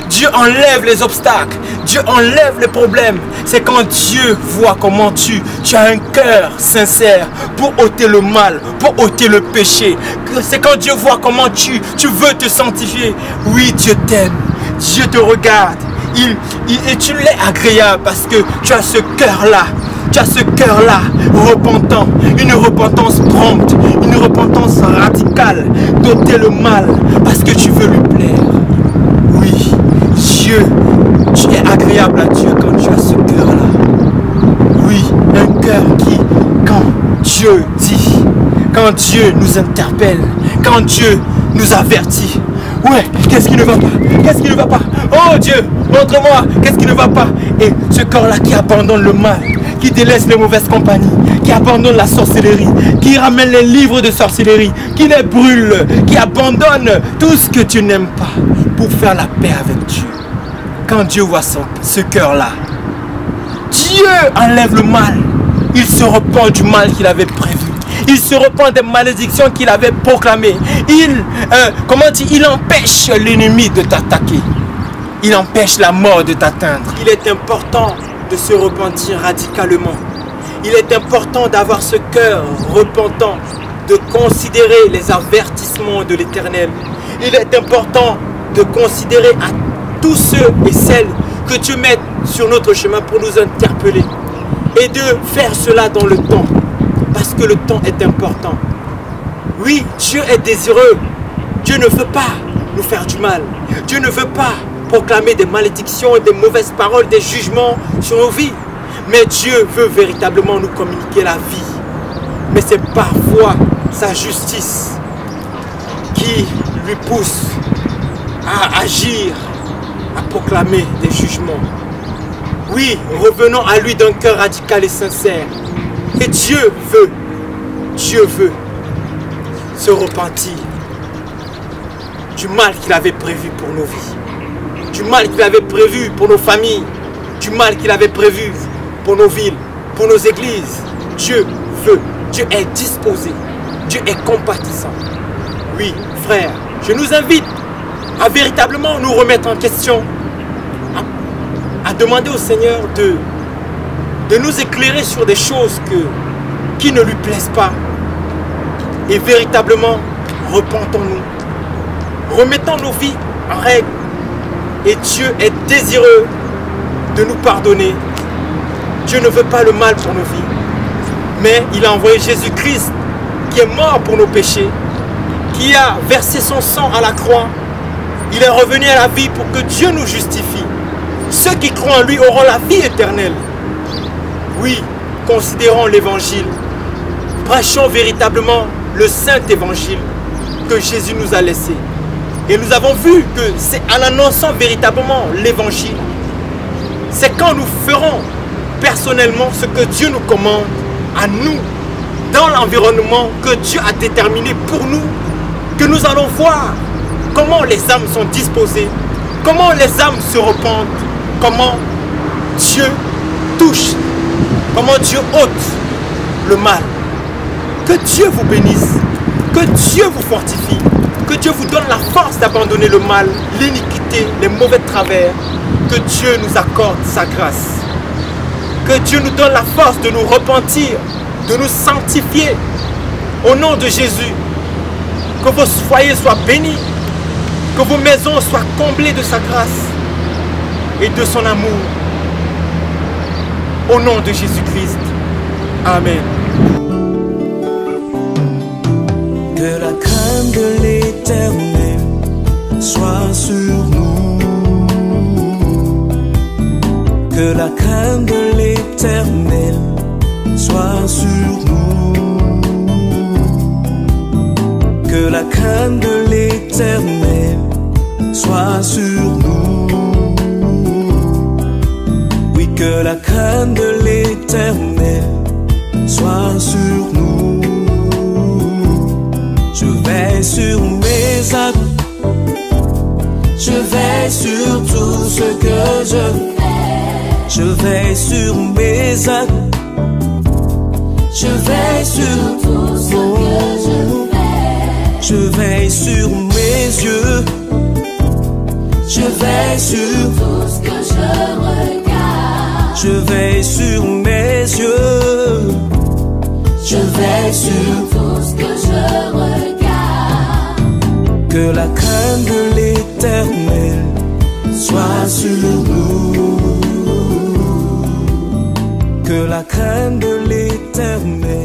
Dieu enlève les obstacles. Dieu enlève les problèmes. C'est quand Dieu voit comment tu as un cœur sincère pour ôter le mal, pour ôter le péché. C'est quand Dieu voit comment tu veux te sanctifier. Oui, Dieu t'aime. Dieu te regarde. Et tu l'es agréable parce que tu as ce cœur-là. Tu as ce cœur-là repentant, une repentance prompte, une repentance radicale, d'ôter le mal parce que tu veux lui plaire. Oui, Dieu, tu es agréable à Dieu quand tu as ce cœur-là. Oui, un cœur qui, quand Dieu dit, quand Dieu nous interpelle, quand Dieu nous avertit, ouais, qu'est-ce qui ne va pas? Qu'est-ce qui ne va pas? Oh Dieu, montre-moi, qu'est-ce qui ne va pas? Et ce corps-là qui abandonne le mal, qui délaisse les mauvaises compagnies, qui abandonne la sorcellerie, qui ramène les livres de sorcellerie, qui les brûle, qui abandonne tout ce que tu n'aimes pas pour faire la paix avec Dieu. Quand Dieu voit ce cœur-là, Dieu enlève le mal. Il se repent du mal qu'il avait prévu. Il se repent des malédictions qu'il avait proclamées. Il empêche l'ennemi de t'attaquer. Il empêche la mort de t'atteindre. Il est important de se repentir radicalement. Il est important d'avoir ce cœur repentant, de considérer les avertissements de l'Éternel. Il est important de considérer à tous ceux et celles que Dieu met sur notre chemin pour nous interpeller. Et de faire cela dans le temps. Parce que le temps est important. Oui, Dieu est désireux. Dieu ne veut pas nous faire du mal. Dieu ne veut pas proclamer des malédictions et des mauvaises paroles, des jugements sur nos vies. Mais Dieu veut véritablement nous communiquer la vie. Mais c'est parfois sa justice qui lui pousse à agir, à proclamer des jugements. Oui, revenons à lui d'un cœur radical et sincère. Et Dieu veut se repentir du mal qu'il avait prévu pour nos vies, du mal qu'il avait prévu pour nos familles, du mal qu'il avait prévu pour nos villes, pour nos églises. Dieu veut, Dieu est disposé, Dieu est compatissant. Oui, frère, je nous invite à véritablement nous remettre en question, à demander au Seigneur de nous éclairer sur des choses qui ne lui plaisent pas. Et véritablement, repentons-nous. Remettons nos vies en règle. Et Dieu est désireux de nous pardonner. Dieu ne veut pas le mal pour nos vies. Mais il a envoyé Jésus-Christ qui est mort pour nos péchés, qui a versé son sang à la croix. Il est revenu à la vie pour que Dieu nous justifie. Ceux qui croient en lui auront la vie éternelle. Oui, considérons l'évangile. Prêchons véritablement le saint évangile que Jésus nous a laissé. Et nous avons vu que c'est en annonçant véritablement l'évangile. C'est quand nous ferons personnellement ce que Dieu nous commande à nous, dans l'environnement que Dieu a déterminé pour nous, que nous allons voir comment les âmes sont disposées, comment les âmes se repentent, comment Dieu touche, comment Dieu ôte le mal. Que Dieu vous bénisse, que Dieu vous fortifie, que Dieu vous donne la force d'abandonner le mal, l'iniquité, les mauvais travers. Que Dieu nous accorde sa grâce. Que Dieu nous donne la force de nous repentir, de nous sanctifier. Au nom de Jésus, que vos foyers soient bénis, que vos maisons soient comblées de sa grâce et de son amour. Au nom de Jésus-Christ. Amen. Que la crainte de l'Éternel soit sur nous. Que la crainte de l'Éternel soit sur nous. Que la crainte de l'Éternel soit sur nous. Oui, que la crainte de l'Éternel soit sur nous. Je vais sur mes actes, je vais sur tout ce que je fais. Je vais sur mes actes, je vais sur tout ce que je fais. Je vais sur mes yeux, je vais sur tout ce que je regarde. Je vais sur mes yeux, je vais sur tout ce que je regarde. Que la crainte de l'Éternel soit sur nous. Que la crainte de l'Éternel